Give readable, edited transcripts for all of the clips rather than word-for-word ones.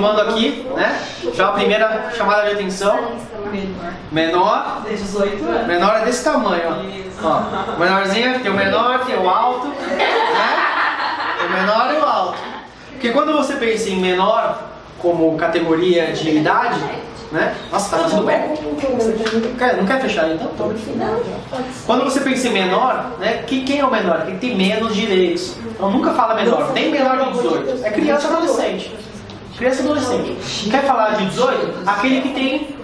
retomando aqui, né? Já a primeira chamada de atenção. Menor. De 18 anos. Menor é desse tamanho, ó. O menorzinho tem o menor, tem o alto, né? O menor e o alto. Porque quando você pensa em menor como categoria de idade, né? Nossa, tá fazendo eco. Não quer fechar então? Quando você pensa em menor, né? Quem é o menor? Quem tem menos direitos. Então nunca fala menor, nem menor de 18. É criança ou adolescente. Criança e adolescente. Quer falar de 18? Aquele que tem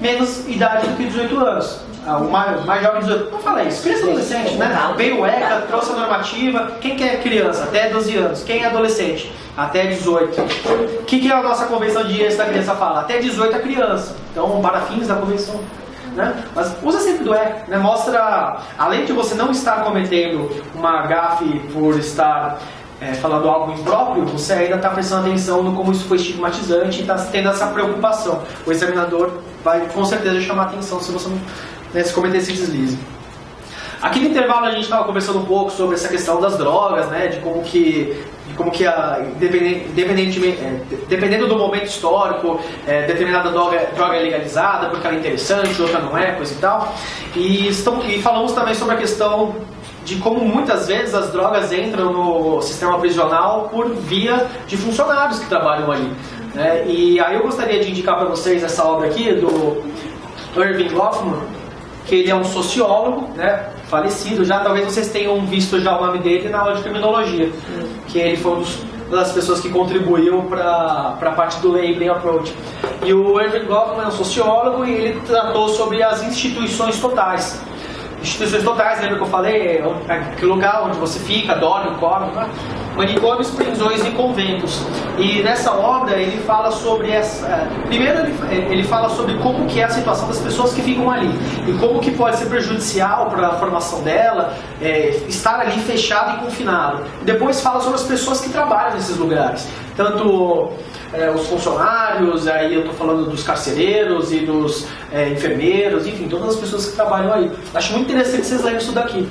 menos idade do que 18 anos. O mais jovem de 18. Não fala isso. Criança e adolescente, né? Veio o ECA, trouxe a normativa. Quem que é criança? Até 12 anos. Quem é adolescente? Até 18. O que a nossa convenção de direitos da criança fala? Até 18 é criança. Então, para fins da convenção. Né? Mas usa sempre do ECA. Né? Mostra, além de você não estar cometendo uma gafe por estar falando algo impróprio, você ainda está prestando atenção no como isso foi estigmatizante e está tendo essa preocupação. O examinador vai com certeza chamar atenção se você não se cometer esse deslize. Aqui no intervalo a gente estava conversando um pouco sobre essa questão das drogas, né, de como que dependendo do momento histórico, determinada droga é legalizada porque ela é interessante, outra não é, coisa e tal. E falamos também sobre a questão de como muitas vezes as drogas entram no sistema prisional por via de funcionários que trabalham ali. Né? E aí eu gostaria de indicar para vocês essa obra aqui do Erving Goffman, que ele é um sociólogo, né, falecido já, talvez vocês tenham visto já o nome dele na aula de criminologia, que ele foi uma das pessoas que contribuiu para a parte do Labeling Approach. E o Erving Goffman é um sociólogo e ele tratou sobre as instituições totais. Instituições totais, lembra que eu falei? Aquele lugar onde você fica, dorme, come, né? Manicômios, prisões e conventos. E nessa obra ele fala sobre primeiro ele fala sobre como que é a situação das pessoas que ficam ali e como que pode ser prejudicial para a formação dela estar ali fechado e confinado. Depois fala sobre as pessoas que trabalham nesses lugares, tanto os funcionários, aí eu estou falando dos carcereiros e dos enfermeiros, enfim, todas as pessoas que trabalham aí. Acho muito interessante vocês lerem isso daqui.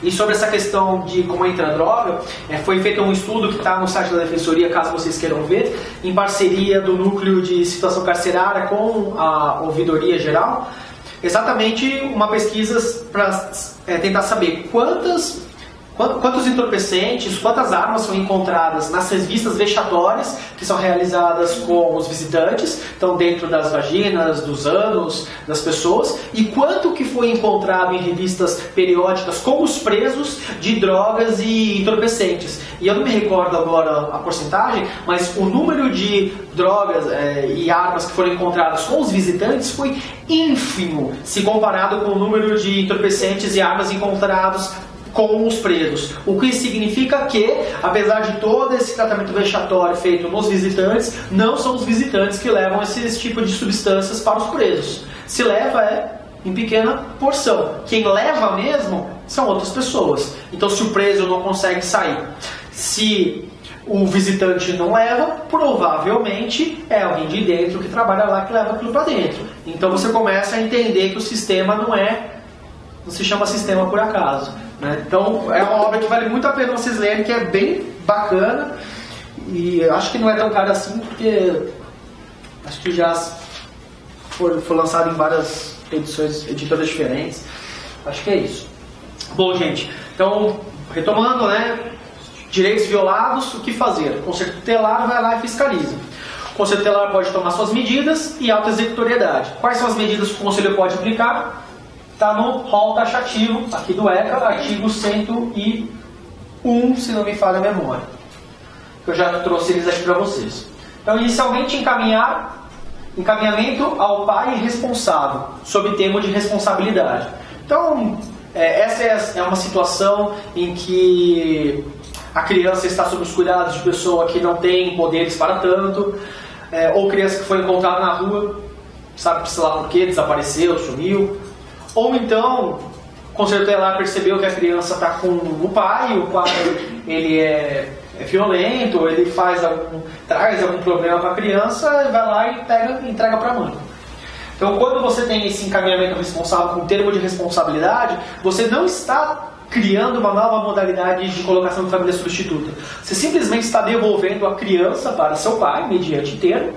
E sobre essa questão de como entra a droga, foi feito um estudo que está no site da Defensoria, caso vocês queiram ver, em parceria do Núcleo de Situação Carcerária com a Ouvidoria Geral, exatamente uma pesquisa para tentar saber quantos entorpecentes, quantas armas são encontradas nas revistas vexatórias que são realizadas com os visitantes, então dentro das vaginas, dos ânus das pessoas, e quanto que foi encontrado em revistas periódicas com os presos de drogas e entorpecentes. E eu não me recordo agora a porcentagem, mas o número de drogas e armas que foram encontradas com os visitantes foi ínfimo, se comparado com o número de entorpecentes e armas encontrados com os presos. O que significa que, apesar de todo esse tratamento vexatório feito nos visitantes, não são os visitantes que levam esse tipo de substâncias para os presos. Se leva em pequena porção. Quem leva mesmo são outras pessoas. Então, se o preso não consegue sair, se o visitante não leva, provavelmente é alguém de dentro que trabalha lá que leva aquilo para dentro. Então você começa a entender que o sistema não se chama sistema por acaso. Né? Então é uma obra que vale muito a pena vocês lerem, que é bem bacana e acho que não é tão cara assim, porque acho que já foi lançado em várias editoras diferentes. Acho que é isso. Bom, gente, então retomando, né? Direitos violados, o que fazer? O Conselho Tutelar vai lá e fiscaliza. O Conselho Tutelar pode tomar suas medidas e auto-executoriedade. Quais são as medidas que o Conselho pode aplicar? Está no rol taxativo aqui do ECA, artigo 101, se não me falha a memória. Eu já trouxe eles aqui para vocês. Então, inicialmente, encaminhamento ao pai responsável, sob termo de responsabilidade. Então, essa é uma situação em que a criança está sob os cuidados de pessoa que não tem poderes para tanto, ou criança que foi encontrada na rua, sabe-se lá por quê, desapareceu, sumiu. Ou então, o Conselho Tutelar percebeu que a criança está com o pai ele é violento, ele traz algum problema para a criança, vai lá e entrega para a mãe. Então, quando você tem esse encaminhamento responsável com termo de responsabilidade, você não está criando uma nova modalidade de colocação de família substituta. Você simplesmente está devolvendo a criança para seu pai, mediante termo,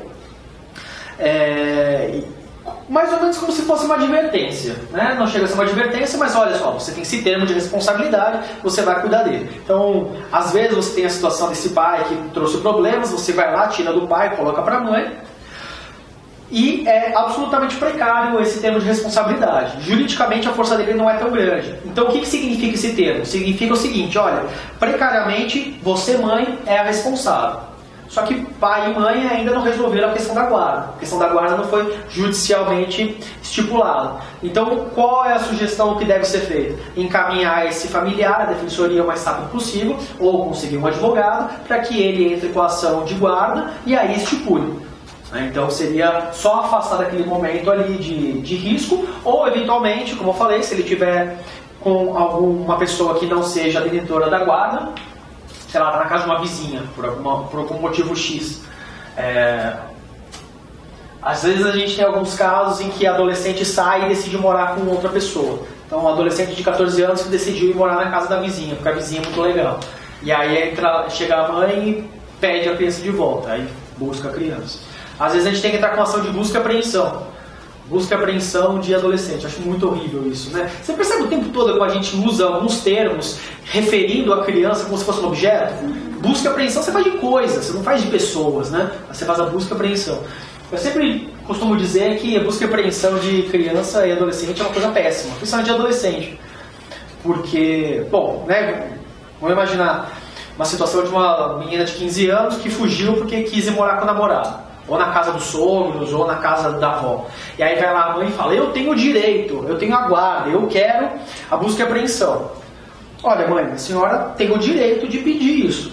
mais ou menos como se fosse uma advertência, né? Não chega a ser uma advertência, mas olha só, você tem esse termo de responsabilidade, você vai cuidar dele. Então, às vezes você tem a situação desse pai que trouxe problemas, você vai lá, tira do pai, coloca para a mãe, e é absolutamente precário esse termo de responsabilidade. Juridicamente a força dele não é tão grande. Então o que significa esse termo? Significa o seguinte, olha, precariamente você, mãe, é a responsável. Só que pai e mãe ainda não resolveram a questão da guarda. A questão da guarda não foi judicialmente estipulada. Então qual é a sugestão que deve ser feita? Encaminhar esse familiar à defensoria o mais rápido possível, ou conseguir um advogado, para que ele entre com a ação de guarda e aí estipule. Então seria só afastar daquele momento ali de risco, ou eventualmente, como eu falei, se ele tiver com alguma pessoa que não seja detentora da guarda, sei lá, está na casa de uma vizinha, por algum motivo X. Às vezes a gente tem alguns casos em que adolescente sai e decide morar com outra pessoa. Então um adolescente de 14 anos que decidiu ir morar na casa da vizinha, porque a vizinha é muito legal. E aí chega a mãe e pede a criança de volta, aí busca a criança. Às vezes a gente tem que entrar com ação de busca e apreensão. Busca e apreensão de adolescente. Acho muito horrível isso, né? Você percebe o tempo todo como a gente usa alguns termos referindo a criança como se fosse um objeto? Busca e apreensão você faz de coisas, você não faz de pessoas, né? Você faz a busca e apreensão. Eu sempre costumo dizer que a busca e apreensão de criança e adolescente é uma coisa péssima, principalmente de adolescente. Porque, bom, né? Vamos imaginar uma situação de uma menina de 15 anos que fugiu porque quis ir morar com o namorado. Ou na casa dos sogros, ou na casa da avó. E aí vai lá a mãe e fala, eu tenho direito, eu tenho a guarda, eu quero a busca e apreensão. Olha mãe, a senhora tem o direito de pedir isso.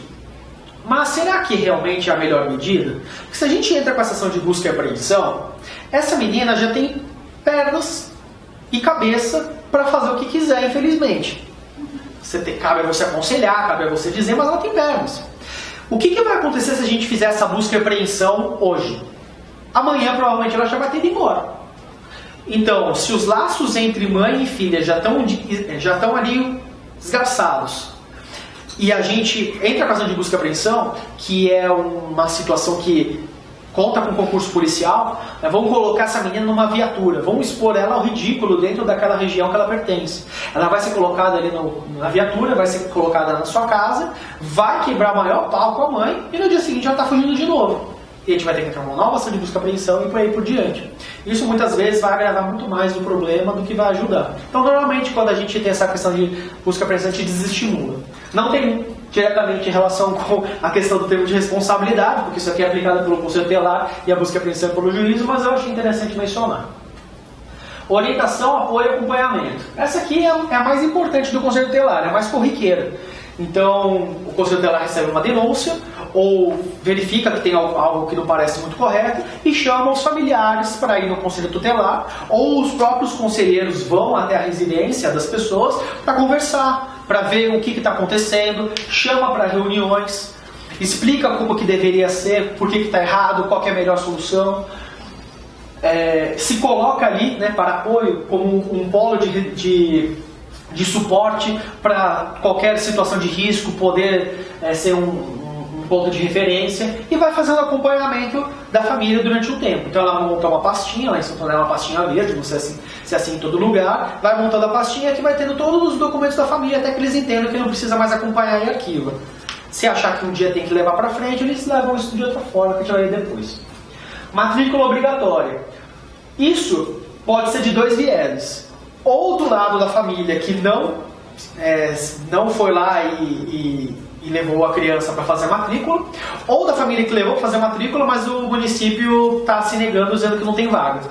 Mas será que realmente é a melhor medida? Porque se a gente entra com essa ação de busca e apreensão, essa menina já tem pernas e cabeça para fazer o que quiser, infelizmente. Cabe a você aconselhar, cabe a você dizer, mas ela tem pernas. O que vai acontecer se a gente fizer essa busca e apreensão hoje? Amanhã provavelmente ela já vai ter ido embora. Então, se os laços entre mãe e filha já estão ali desgastados, e a gente entra com a ação de busca e apreensão, que é uma situação que conta com concurso policial, vamos colocar essa menina numa viatura, vamos expor ela ao ridículo dentro daquela região que ela pertence. Ela vai ser colocada ali na viatura, vai ser colocada na sua casa, vai quebrar o maior pau com a mãe e no dia seguinte ela está fugindo de novo. E a gente vai ter que entrar uma nova ação de busca e apreensão e por aí por diante. Isso muitas vezes vai agravar muito mais o problema do que vai ajudar. Então normalmente quando a gente tem essa questão de busca e apreensão a gente desestimula. Não tem diretamente em relação com a questão do termo de responsabilidade, porque isso aqui é aplicado pelo Conselho Tutelar e a busca e apreensão pelo juízo, mas eu achei interessante mencionar. Orientação, apoio e acompanhamento. Essa aqui é a mais importante do Conselho Tutelar, é a mais corriqueira. Então, o Conselho Tutelar recebe uma denúncia, ou verifica que tem algo que não parece muito correto, e chama os familiares para ir no Conselho Tutelar, ou os próprios conselheiros vão até a residência das pessoas para conversar, para ver o que está acontecendo, chama para reuniões, explica como que deveria ser, por que está errado, qual que é a melhor solução. Se coloca ali, né, para apoio como um polo de suporte para qualquer situação de risco, poder ser um ponto de referência, e vai fazendo acompanhamento da família durante um tempo. Então ela monta uma pastinha, lá em São Paulo é uma pastinha verde, não sei se é assim em todo lugar, vai montando a pastinha que vai tendo todos os documentos da família até que eles entendam que não precisa mais acompanhar e arquiva. Se achar que um dia tem que levar para frente, eles levam isso de outra forma, que a gente vai ver depois. Matrícula obrigatória. Isso pode ser de dois vieses. Ou do lado da família que não foi lá e levou a criança para fazer a matrícula, ou da família que levou para fazer a matrícula, mas o município está se negando, dizendo que não tem vaga.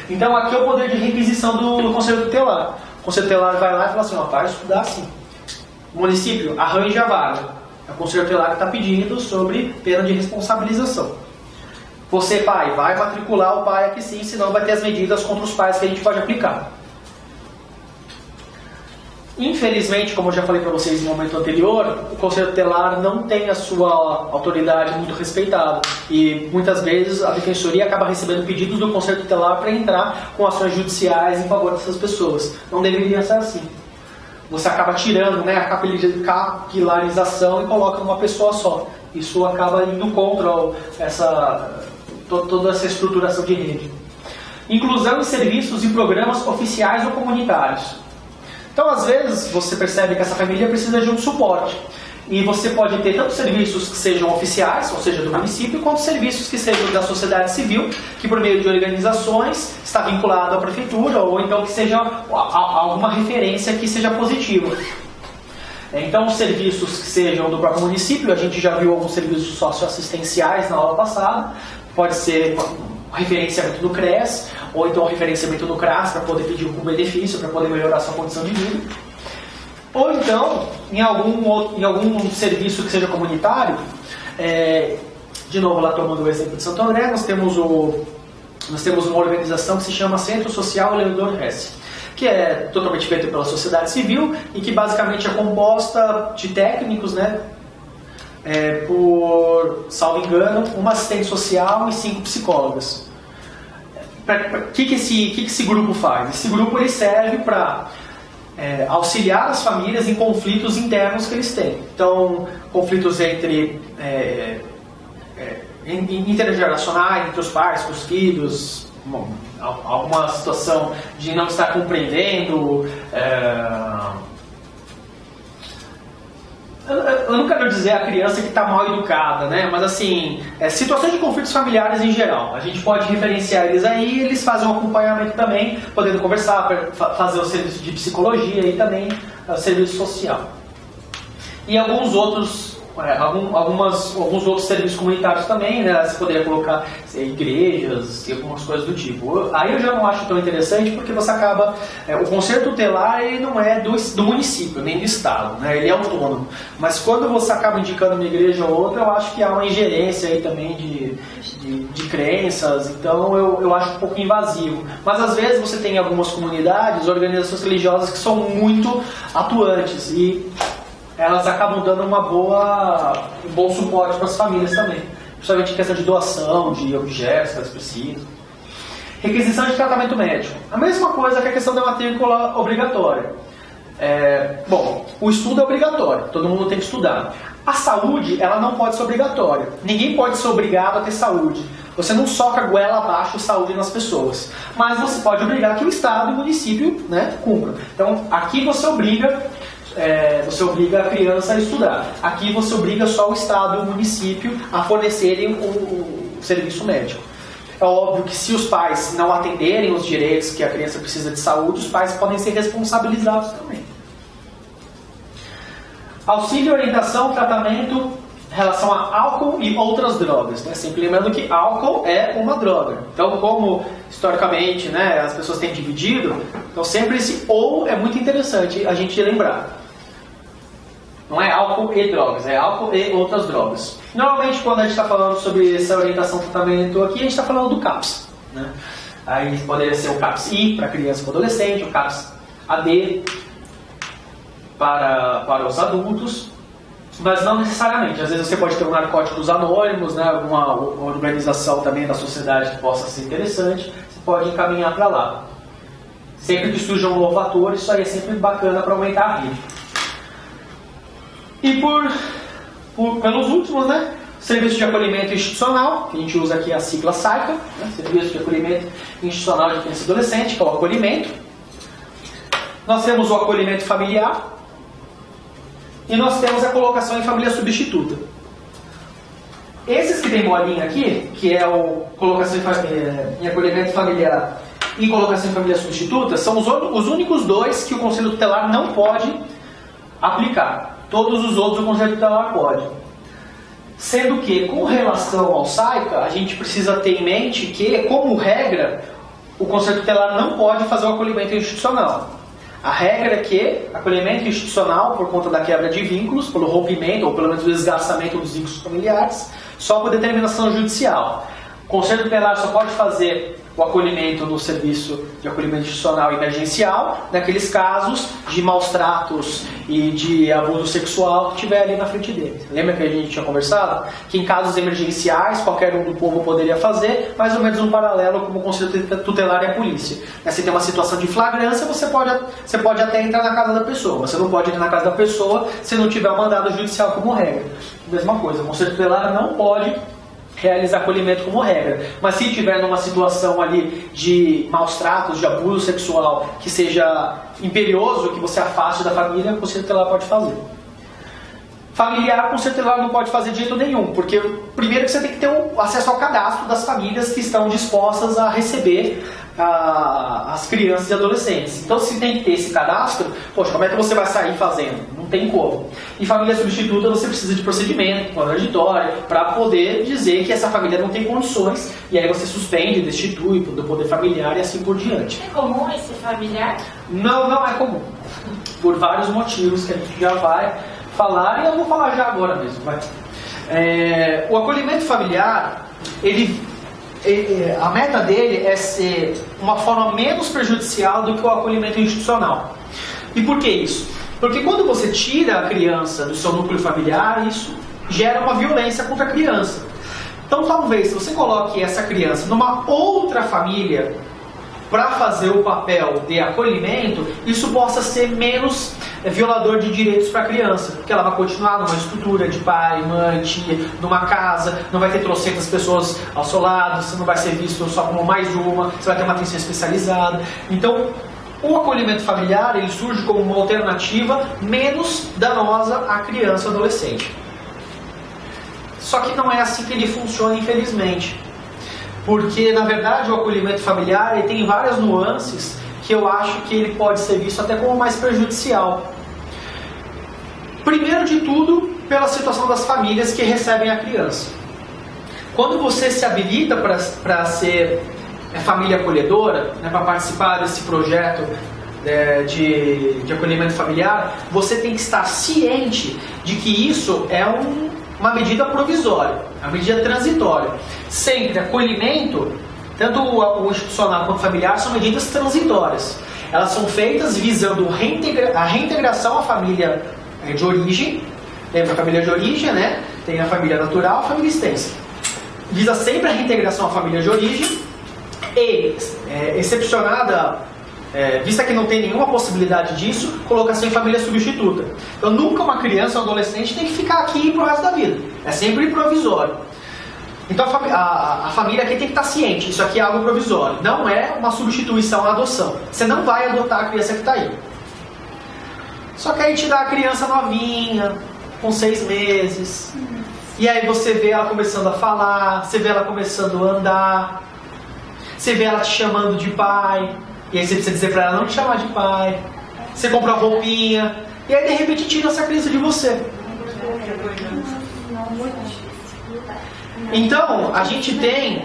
Então aqui é o poder de requisição do Conselho Tutelar. O Conselho Tutelar vai lá e fala assim, vai estudar assim. O município arranja a vaga. É o Conselho Tutelar que está pedindo sobre pena de responsabilização. Você, pai, vai matricular o pai aqui sim, senão vai ter as medidas contra os pais que a gente pode aplicar. Infelizmente, como eu já falei para vocês no momento anterior, o Conselho Tutelar não tem a sua autoridade muito respeitada. E muitas vezes a Defensoria acaba recebendo pedidos do Conselho Tutelar para entrar com ações judiciais em favor dessas pessoas. Não deveria ser assim. você acaba tirando, né, a capilarização e coloca numa pessoa só. Isso acaba indo contra toda essa estruturação de rede. Inclusão em serviços e programas oficiais ou comunitários. Então, às vezes, você percebe que essa família precisa de um suporte. E você pode ter tanto serviços que sejam oficiais, ou seja, do município, quanto serviços que sejam da sociedade civil, que por meio de organizações está vinculado à prefeitura, ou então que seja alguma referência que seja positiva. Então, os serviços que sejam do próprio município, a gente já viu alguns serviços socioassistenciais na aula passada, pode ser referenciamento do CRES, ou então referenciamento do CRAS para poder pedir um benefício, para poder melhorar a sua condição de vida. Ou então, em algum serviço que seja comunitário, de novo lá tomando o exemplo de Santo André, nós temos uma organização que se chama Centro Social Leandro Hesse, que é totalmente feita pela sociedade civil e que basicamente é composta de técnicos, né, por, salvo engano, uma assistente social e 5 psicólogas. O que esse grupo faz? Esse grupo ele serve para auxiliar as famílias em conflitos internos que eles têm. Então, conflitos intergeracionais, entre os pais, com os filhos, alguma situação de não estar compreendendo. Eu não quero dizer a criança que está mal educada, né? Mas assim, situações de conflitos familiares em geral. A gente pode referenciar eles aí, eles fazem um acompanhamento também, podendo conversar, fazer o serviço de psicologia e também o serviço social. E alguns outros serviços comunitários também, né? Você poderia colocar igrejas e algumas coisas do tipo. Aí eu já não acho tão interessante porque você acaba... o conselho tutelar ele não é do município, nem do estado, né? Ele é autônomo. Mas quando você acaba indicando uma igreja ou outra, eu acho que há uma ingerência aí também de crenças, então eu acho um pouco invasivo. Mas às vezes você tem algumas comunidades, organizações religiosas que são muito atuantes e elas acabam dando um bom suporte para as famílias também. Principalmente em questão de doação, de objetos que elas precisam. Requisição de tratamento médico. A mesma coisa que a questão da matrícula obrigatória. Bom, o estudo é obrigatório, todo mundo tem que estudar. A saúde, ela não pode ser obrigatória. Ninguém pode ser obrigado a ter saúde. Você não soca a goela abaixo saúde nas pessoas. Mas você pode obrigar que o Estado e o município, né, cumpram. Então, aqui você obriga a criança a estudar. Aqui você obriga só o Estado e o município a fornecerem o serviço médico. É óbvio que se os pais não atenderem os direitos que a criança precisa de saúde, os pais podem ser responsabilizados também. Auxílio, orientação, tratamento em relação a álcool e outras drogas, né? Sempre lembrando que álcool é uma droga. Então, como historicamente, né, as pessoas têm dividido, então sempre esse ou é muito interessante a gente lembrar. Não é álcool e drogas, é álcool e outras drogas. Normalmente, quando a gente está falando sobre essa orientação e tratamento aqui, a gente está falando do CAPS, né? Aí poderia ser o CAPS-I para criança e adolescente, o CAPS-AD para os adultos, mas não necessariamente. Às vezes você pode ter um Narcóticos Anônimos, né? Alguma organização também da sociedade que possa ser interessante, você pode encaminhar para lá. Sempre que surja um novo ator, isso aí é sempre bacana para aumentar a rede. E pelos últimos, né? Serviço de acolhimento institucional, que a gente usa aqui a sigla SAICA, né? Serviço de acolhimento institucional de criança e adolescente, que é o acolhimento. Nós temos o acolhimento familiar e nós temos a colocação em família substituta. Esses que tem bolinha aqui, que é o colocação em acolhimento familiar e colocação em família substituta, são os únicos dois que o Conselho Tutelar não pode aplicar. Todos os outros o Conselho Tutelar pode. Sendo que, com relação ao SAICA, a gente precisa ter em mente que, como regra, o Conselho Tutelar não pode fazer o acolhimento institucional. A regra é que acolhimento institucional, por conta da quebra de vínculos, pelo rompimento ou pelo menos o desgastamento dos vínculos familiares, só por determinação judicial. Conselho Tutelar só pode fazer o acolhimento no serviço de acolhimento institucional emergencial, naqueles casos de maus tratos e de abuso sexual que tiver ali na frente dele. Lembra que a gente tinha conversado? Que em casos emergenciais, qualquer um do povo poderia fazer, mais ou menos um paralelo como o Conselho Tutelar e a polícia. Se tem uma situação de flagrância, você pode até entrar na casa da pessoa. Você não pode entrar na casa da pessoa se não tiver um mandado judicial como regra. Mesma coisa, o Conselho Tutelar não pode realizar acolhimento como regra, mas se tiver numa situação ali de maus tratos, de abuso sexual, que seja imperioso, que você afaste da família, o Conselho Tutelar pode fazer. Familiar, o Conselho Tutelar não pode fazer de jeito nenhum, porque primeiro que você tem que ter o acesso ao cadastro das famílias que estão dispostas a receber as crianças e adolescentes. Então, se tem que ter esse cadastro, poxa, como é que você vai sair fazendo? Não tem como. E família substituta, você precisa de procedimento contraditório para poder dizer que essa família não tem condições, e aí você suspende, destitui do poder familiar e assim por diante. É comum esse familiar? Não, não é comum. Por vários motivos que a gente já vai falar, e eu vou falar já agora mesmo. O acolhimento familiar, a meta dele é ser uma forma menos prejudicial do que o acolhimento institucional. E por que isso? Porque quando você tira a criança do seu núcleo familiar, isso gera uma violência contra a criança. Então talvez, se você coloque essa criança numa outra família para fazer o papel de acolhimento, isso possa ser menos violador de direitos para a criança, porque ela vai continuar numa estrutura de pai, mãe, tia, numa casa, não vai ter trocentas pessoas ao seu lado, você não vai ser visto só como mais uma, você vai ter uma atenção especializada. Então, o acolhimento familiar, ele surge como uma alternativa menos danosa à criança e ao adolescente. Só que não é assim que ele funciona, infelizmente. Porque, na verdade, o acolhimento familiar ele tem várias nuances que eu acho que ele pode ser visto até como mais prejudicial. Primeiro de tudo, pela situação das famílias que recebem a criança. Quando você se habilita para ser família acolhedora, para participar desse projeto de acolhimento familiar, você tem que estar ciente de que isso é uma medida provisória, uma medida transitória. Sempre acolhimento, tanto o institucional quanto o familiar, são medidas transitórias. Elas são feitas visando a reintegração à família de origem. Lembra a família de origem, né? Tem a família natural, a família extensa. Visa sempre a reintegração à família de origem e, excepcionada, vista que não tem nenhuma possibilidade disso, colocação em família substituta. Então nunca uma criança ou adolescente tem que ficar aqui pro resto da vida. É sempre provisório. Então a família aqui tem que estar ciente, isso aqui é algo provisório, não é uma substituição à adoção. Você não vai adotar a criança que está aí. Só que aí te dá a criança novinha, com 6 meses, e aí você vê ela começando a falar, você vê ela começando a andar, você vê ela te chamando de pai, e aí você precisa dizer para ela não te chamar de pai, você compra uma roupinha, e aí de repente tira essa criança de você. Então, a gente tem,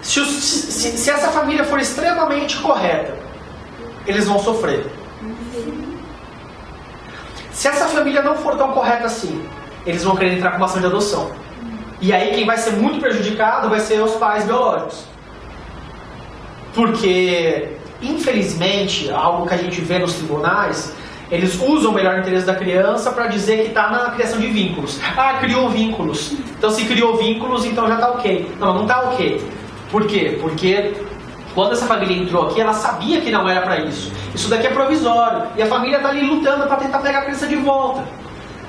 se essa família for extremamente correta, eles vão sofrer. Se essa família não for tão correta assim, eles vão querer entrar com uma ação de adoção. E aí quem vai ser muito prejudicado vai ser os pais biológicos. Porque, infelizmente, algo que a gente vê nos tribunais, eles usam o melhor interesse da criança para dizer que está na criação de vínculos. Ah, criou vínculos. Então se criou vínculos, então já está ok. Não, não está ok. Por quê? Porque quando essa família entrou aqui, ela sabia que não era para isso. Isso daqui é provisório. E a família está ali lutando para tentar pegar a criança de volta.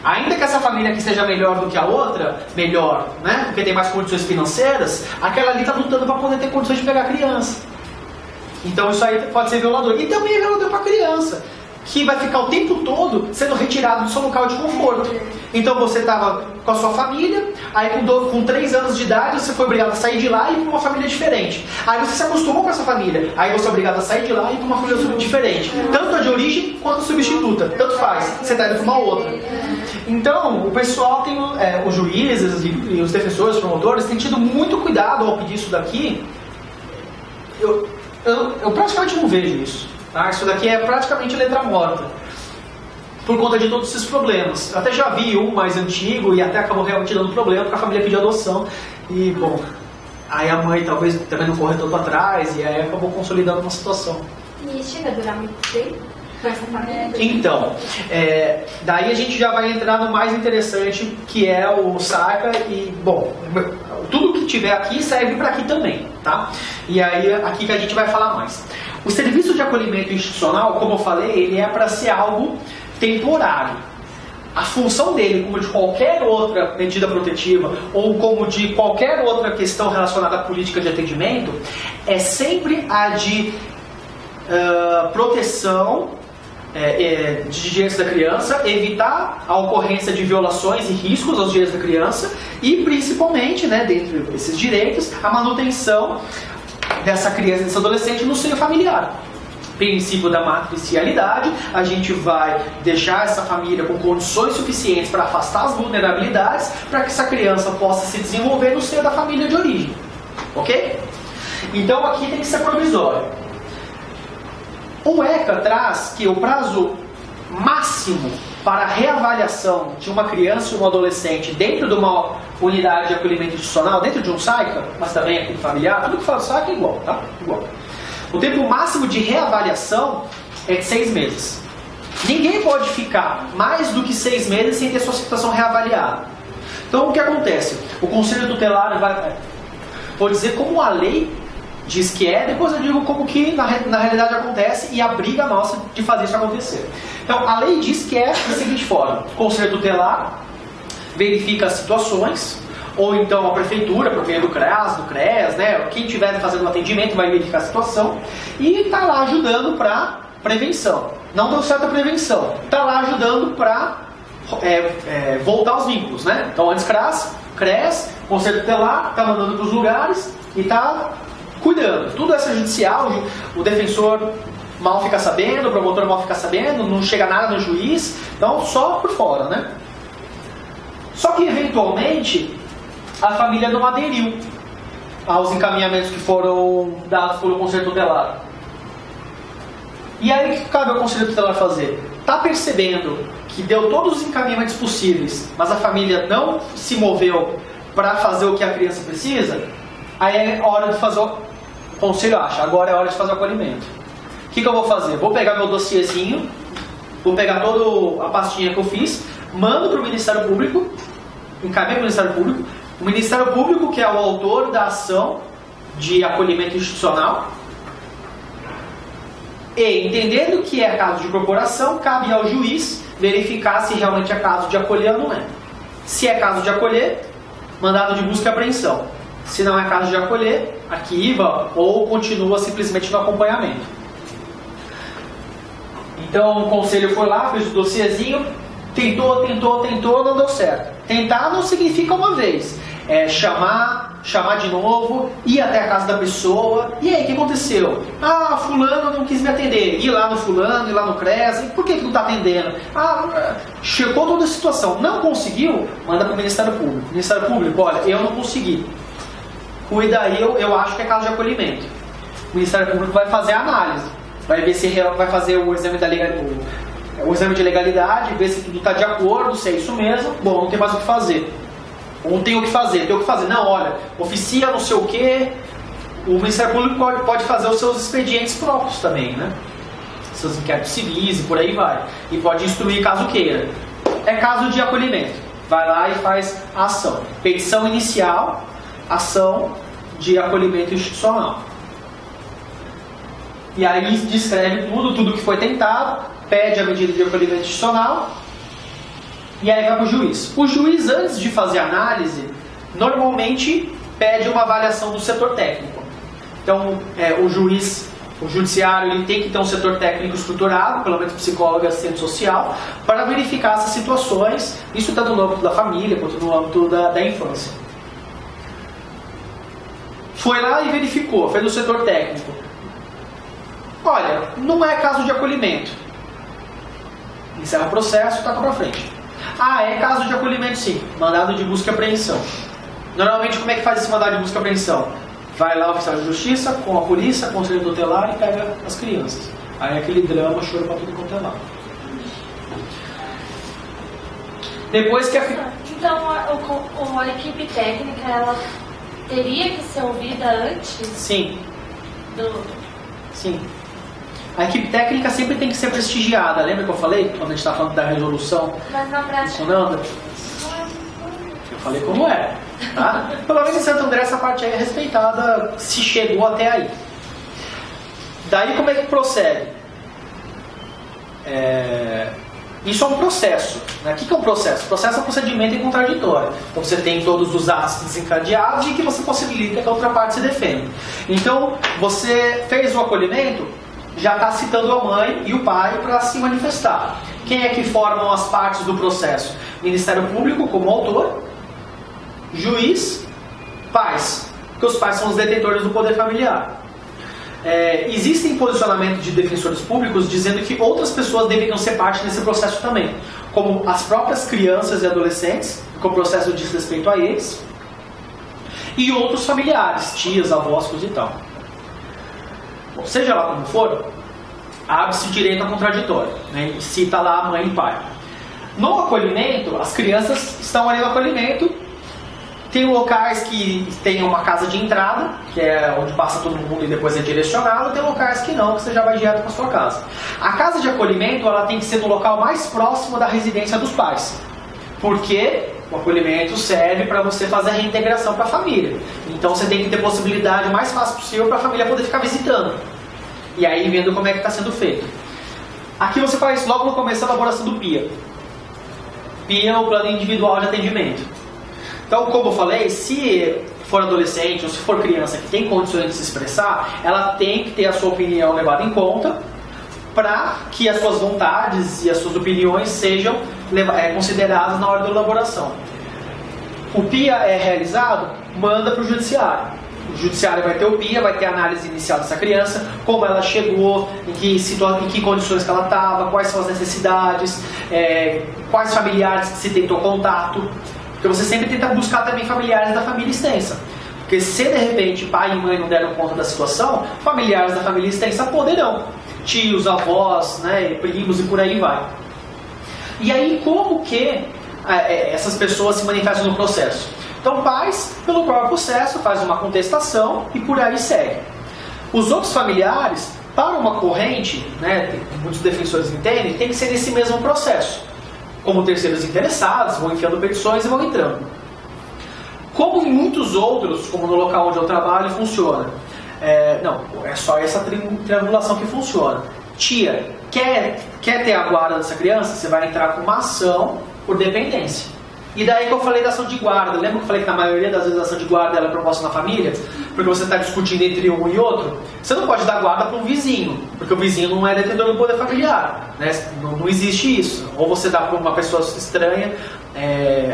Ainda que essa família aqui seja melhor do que a outra, melhor, né? Porque tem mais condições financeiras, aquela ali está lutando para poder ter condições de pegar a criança. Então isso aí pode ser violador. E também é violador para a criança, que vai ficar o tempo todo sendo retirado do seu local de conforto. Então você estava com a sua família, aí com 3 anos de idade você foi obrigado a sair de lá e ir para uma família diferente. Aí você se acostumou com essa família, aí você é obrigado a sair de lá e ir para uma família diferente. Tanto a de origem quanto a substituta, tanto faz, você está indo para uma outra. Então o pessoal tem, os juízes e os defensores, os promotores, têm tido muito cuidado ao pedir isso daqui. Eu praticamente não vejo isso. Tá? Isso daqui é praticamente letra morta, por conta de todos esses problemas. Eu até já vi um mais antigo e até acabou realmente dando problema, porque a família pediu adoção e, bom, Aí a mãe talvez também não correu tanto atrás, e aí acabou consolidando uma situação. E chega a durar muito tempo com essa família? Então, daí a gente já vai entrar no mais interessante, que é o SACA, e, bom, tudo que tiver aqui serve para aqui também, tá? E aí, aqui que a gente vai falar mais. O serviço de acolhimento institucional, como eu falei, ele é para ser algo temporário. A função dele, como de qualquer outra medida protetiva ou como de qualquer outra questão relacionada à política de atendimento, é sempre a de proteção de direitos da criança, evitar a ocorrência de violações e riscos aos direitos da criança e, principalmente, né, dentre esses direitos, a manutenção dessa criança e desse adolescente no seio familiar. Princípio da matricialidade, a gente vai deixar essa família com condições suficientes para afastar as vulnerabilidades, para que essa criança possa se desenvolver no seio da família de origem. Ok? Então aqui tem que ser provisório. O ECA traz que o prazo máximo para reavaliação de uma criança ou um adolescente dentro de uma unidade de acolhimento institucional, dentro de um SAICA, mas também aqui familiar, tudo que fala SAICA é igual, tá? Igual. O tempo máximo de reavaliação é de 6 meses. Ninguém pode ficar mais do que 6 meses sem ter sua situação reavaliada. Então o que acontece? O Conselho Tutelar vai... Vou dizer como a lei diz que é, depois eu digo como que na realidade acontece e a briga nossa de fazer isso acontecer. Então a lei diz que é da seguinte forma: o Conselho Tutelar verifica as situações, ou então a prefeitura, por meio do CRAS, do CRES, né? Quem estiver fazendo o atendimento vai verificar a situação e está lá ajudando para prevenção. Não deu certo a prevenção, está lá ajudando para voltar aos vínculos, né? Então antes CRES, Conselho Tutelar, está mandando para os lugares e está cuidando. Tudo é judicial, o defensor mal fica sabendo, o promotor mal fica sabendo, não chega nada no juiz, então só por fora, né? Só que eventualmente a família não aderiu aos encaminhamentos que foram dados pelo Conselho Tutelar. E aí o que cabe ao Conselho Tutelar fazer? Está percebendo que deu todos os encaminhamentos possíveis, mas a família não se moveu para fazer o que a criança precisa? Aí é hora de fazer o Conselho acha, agora é hora de fazer o acolhimento. O que eu vou fazer? Vou pegar meu dossiezinho, vou pegar toda a pastinha que eu fiz, mando para o Ministério Público, encaminho para o Ministério Público. O Ministério Público, que é o autor da ação de acolhimento institucional, e entendendo que é caso de corporação, cabe ao juiz verificar se realmente é caso de acolher ou não é. Se é caso de acolher, mandado de busca e apreensão. Se não é caso de acolher, arquiva ou continua simplesmente no acompanhamento. Então o conselho foi lá, fez o dossiezinho, tentou, não deu certo. Tentar não significa uma vez. É chamar de novo, ir até a casa da pessoa. E aí, o que aconteceu? Ah, fulano não quis me atender. Ir lá no fulano, ir lá no CRES. Por que não está atendendo? Ah, checou toda a situação. Não conseguiu? Manda para o Ministério Público. Ministério Público, olha, eu não consegui. Cuida aí, eu acho que é caso de acolhimento. O Ministério Público vai fazer a análise. Vai ver se vai fazer o exame o exame de legalidade, ver se tudo está de acordo, se é isso mesmo. Bom, não tem mais o que fazer. Ou não tem o que fazer, tem o que fazer. Não, olha, oficia não sei o quê. O Ministério Público pode fazer os seus expedientes próprios também, né? Seus inquéritos civis e por aí vai. E pode instruir caso queira. É caso de acolhimento. Vai lá e faz a ação. Petição inicial, ação de acolhimento institucional. E aí descreve tudo que foi tentado, pede a medida de acolhimento institucional e aí vai para o juiz. O juiz, antes de fazer a análise, normalmente pede uma avaliação do setor técnico. Então, o judiciário ele tem que ter um setor técnico estruturado, pelo menos psicólogo e assistente social, para verificar essas situações, isso tanto no âmbito da família quanto no âmbito da infância. Foi lá e verificou, fez o setor técnico. Olha, não é caso de acolhimento. Encerra o processo e toca para frente. Ah, é caso de acolhimento sim. Mandado de busca e apreensão. Normalmente como é que faz esse mandado de busca e apreensão? Vai lá o oficial de justiça, com a polícia, com o conselho tutelar e pega as crianças. Aí aquele drama, choro para tudo quanto é lado. Depois que Então a equipe técnica, ela teria que ser ouvida antes? Sim. Sim. A equipe técnica sempre tem que ser prestigiada. Lembra que eu falei quando a gente estava falando da resolução? Mas na prática... Funcionando? Eu falei como é. Tá? Pelo menos em Santo André essa parte aí é respeitada, se chegou até aí. Daí como é que procede? Isso é um processo. Né? O que é um processo? O processo é um procedimento em contraditório. Então você tem todos os atos desencadeados e que você possibilita que a outra parte se defenda. Então você fez o acolhimento, já está citando a mãe e o pai para se manifestar. Quem é que formam as partes do processo? Ministério Público como autor, juiz, pais. Porque os pais são os detentores do poder familiar. Existem posicionamentos de defensores públicos dizendo que outras pessoas deveriam ser parte desse processo também, como as próprias crianças e adolescentes, porque o processo diz respeito a eles, e outros familiares, tias, avós, coisa e tal. Bom, seja lá como for, abre-se direito a contraditório, né? Cita lá a mãe e pai. No acolhimento, as crianças estão ali no acolhimento. Tem locais que tem uma casa de entrada, que é onde passa todo mundo e depois é direcionado. Tem locais que não, que você já vai direto para a sua casa. A casa de acolhimento ela tem que ser no local mais próximo da residência dos pais. Porque o acolhimento serve para você fazer a reintegração para a família. Então você tem que ter possibilidade o mais fácil possível para a família poder ficar visitando. E aí vendo como é que está sendo feito. Aqui você faz logo no começo a elaboração do PIA. PIA é o Plano Individual de Atendimento. Então, como eu falei, se for adolescente ou se for criança que tem condições de se expressar, ela tem que ter a sua opinião levada em conta para que as suas vontades e as suas opiniões sejam consideradas na hora da elaboração. O PIA é realizado, manda para o judiciário. O judiciário vai ter o PIA, vai ter a análise inicial dessa criança, como ela chegou, em que condições que ela estava, quais são as necessidades, quais familiares que se tentou contato. Porque você sempre tenta buscar também familiares da família extensa. Porque se de repente pai e mãe não deram conta da situação, familiares da família extensa poderão. Tios, avós, né, primos e por aí vai. E aí como que essas pessoas se manifestam no processo? Então pais, pelo próprio processo, faz uma contestação e por aí segue. Os outros familiares, para uma corrente, né, muitos defensores entendem, tem que ser nesse mesmo processo. Como terceiros interessados, vão enfiando petições e vão entrando. Como em muitos outros, como no local onde eu trabalho, funciona. Não, é só essa triangulação que funciona. Tia, quer ter a guarda dessa criança? Você vai entrar com uma ação por dependência. E daí que eu falei da ação de guarda. Lembra que eu falei que na maioria das vezes a ação de guarda ela é proposta na família? Porque você está discutindo entre um e outro. Você não pode dar guarda para um vizinho, porque o vizinho não é detentor do poder familiar. Né? Não existe isso. Ou você dá para uma pessoa estranha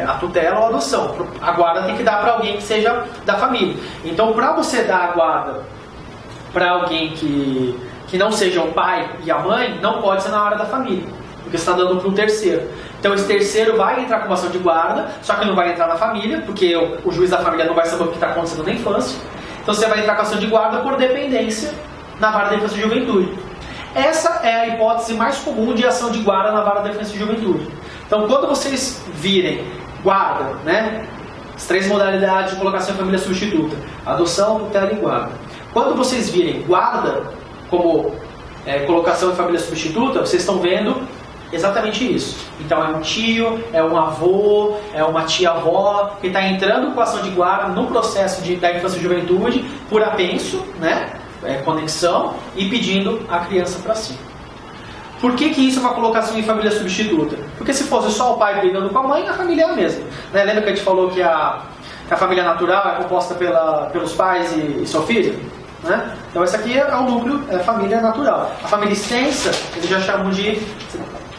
a tutela ou a adoção. A guarda tem que dar para alguém que seja da família. Então, para você dar a guarda para alguém que não seja o pai e a mãe, não pode ser na hora da família. Porque você está dando para um terceiro. Então esse terceiro vai entrar com uma ação de guarda, só que não vai entrar na família, porque o juiz da família não vai saber o que está acontecendo na infância. Então você vai entrar com a ação de guarda por dependência na vara da infância e juventude. Essa é a hipótese mais comum de ação de guarda na vara da infância e juventude. Então quando vocês virem guarda, né, as 3 modalidades de colocação em família substituta, adoção, tutela e guarda. Quando vocês virem guarda como colocação em família substituta, vocês estão vendo exatamente isso. Então é um tio, é um avô, é uma tia-avó que está entrando com a ação de guarda no processo da infância e juventude por apenso, né, conexão, e pedindo a criança para si. Por que isso é uma colocação em família substituta? Porque se fosse só o pai brigando com a mãe, a família é a mesma. Né? Lembra que a gente falou que a família natural é composta pelos pais e seu filho? Né? Então essa aqui é o núcleo, é a família natural. A família extensa, eles já chamam de...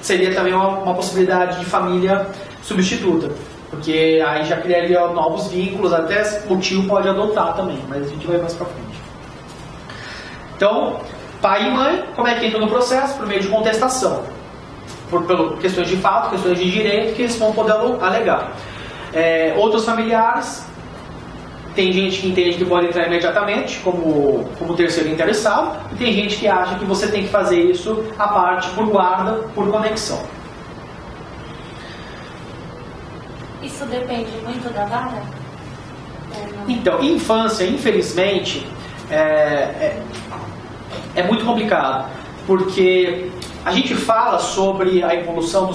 seria também uma possibilidade de família substituta. Porque aí já criaria novos vínculos, até o tio pode adotar também, mas a gente vai mais pra frente. Então, pai e mãe, como é que entra no processo? Por meio de contestação. Por questões de fato, questões de direito, que eles vão poder alegar. Outros familiares, tem gente que entende que pode entrar imediatamente como terceiro interessado, e tem gente que acha que você tem que fazer isso à parte por guarda, por conexão. Isso depende muito da vara? Então, infância, infelizmente, é muito complicado, porque a gente fala sobre a evolução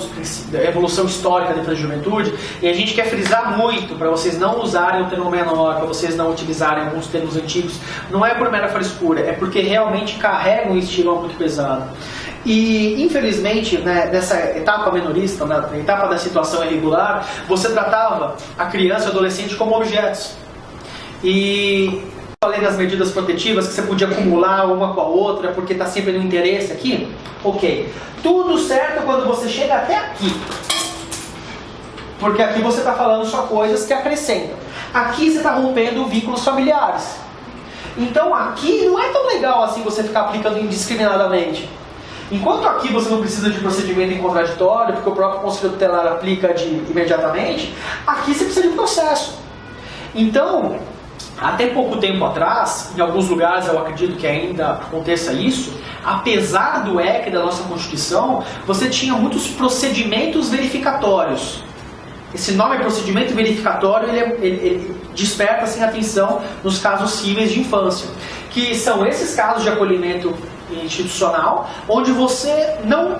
histórica dentro da juventude e a gente quer frisar muito para vocês não usarem o termo menor, para vocês não utilizarem alguns termos antigos. Não é por mera frescura, é porque realmente carregam um estigma muito pesado. E, infelizmente, né, nessa etapa menorista, na etapa da situação irregular, você tratava a criança e o adolescente como objetos. E falei das medidas protetivas, que você podia acumular uma com a outra, porque está sempre no interesse aqui. Ok. Tudo certo quando você chega até aqui. Porque aqui você está falando só coisas que acrescentam. Aqui você está rompendo vínculos familiares. Então aqui não é tão legal assim você ficar aplicando indiscriminadamente. Enquanto aqui você não precisa de procedimento em contraditório, porque o próprio Conselho Tutelar aplica imediatamente, aqui você precisa de processo. Então, até pouco tempo atrás, em alguns lugares eu acredito que ainda aconteça isso, apesar do EC da nossa Constituição, você tinha muitos procedimentos verificatórios. Esse nome procedimento verificatório, ele desperta assim, atenção nos casos cíveis de infância, que são esses casos de acolhimento institucional, onde você não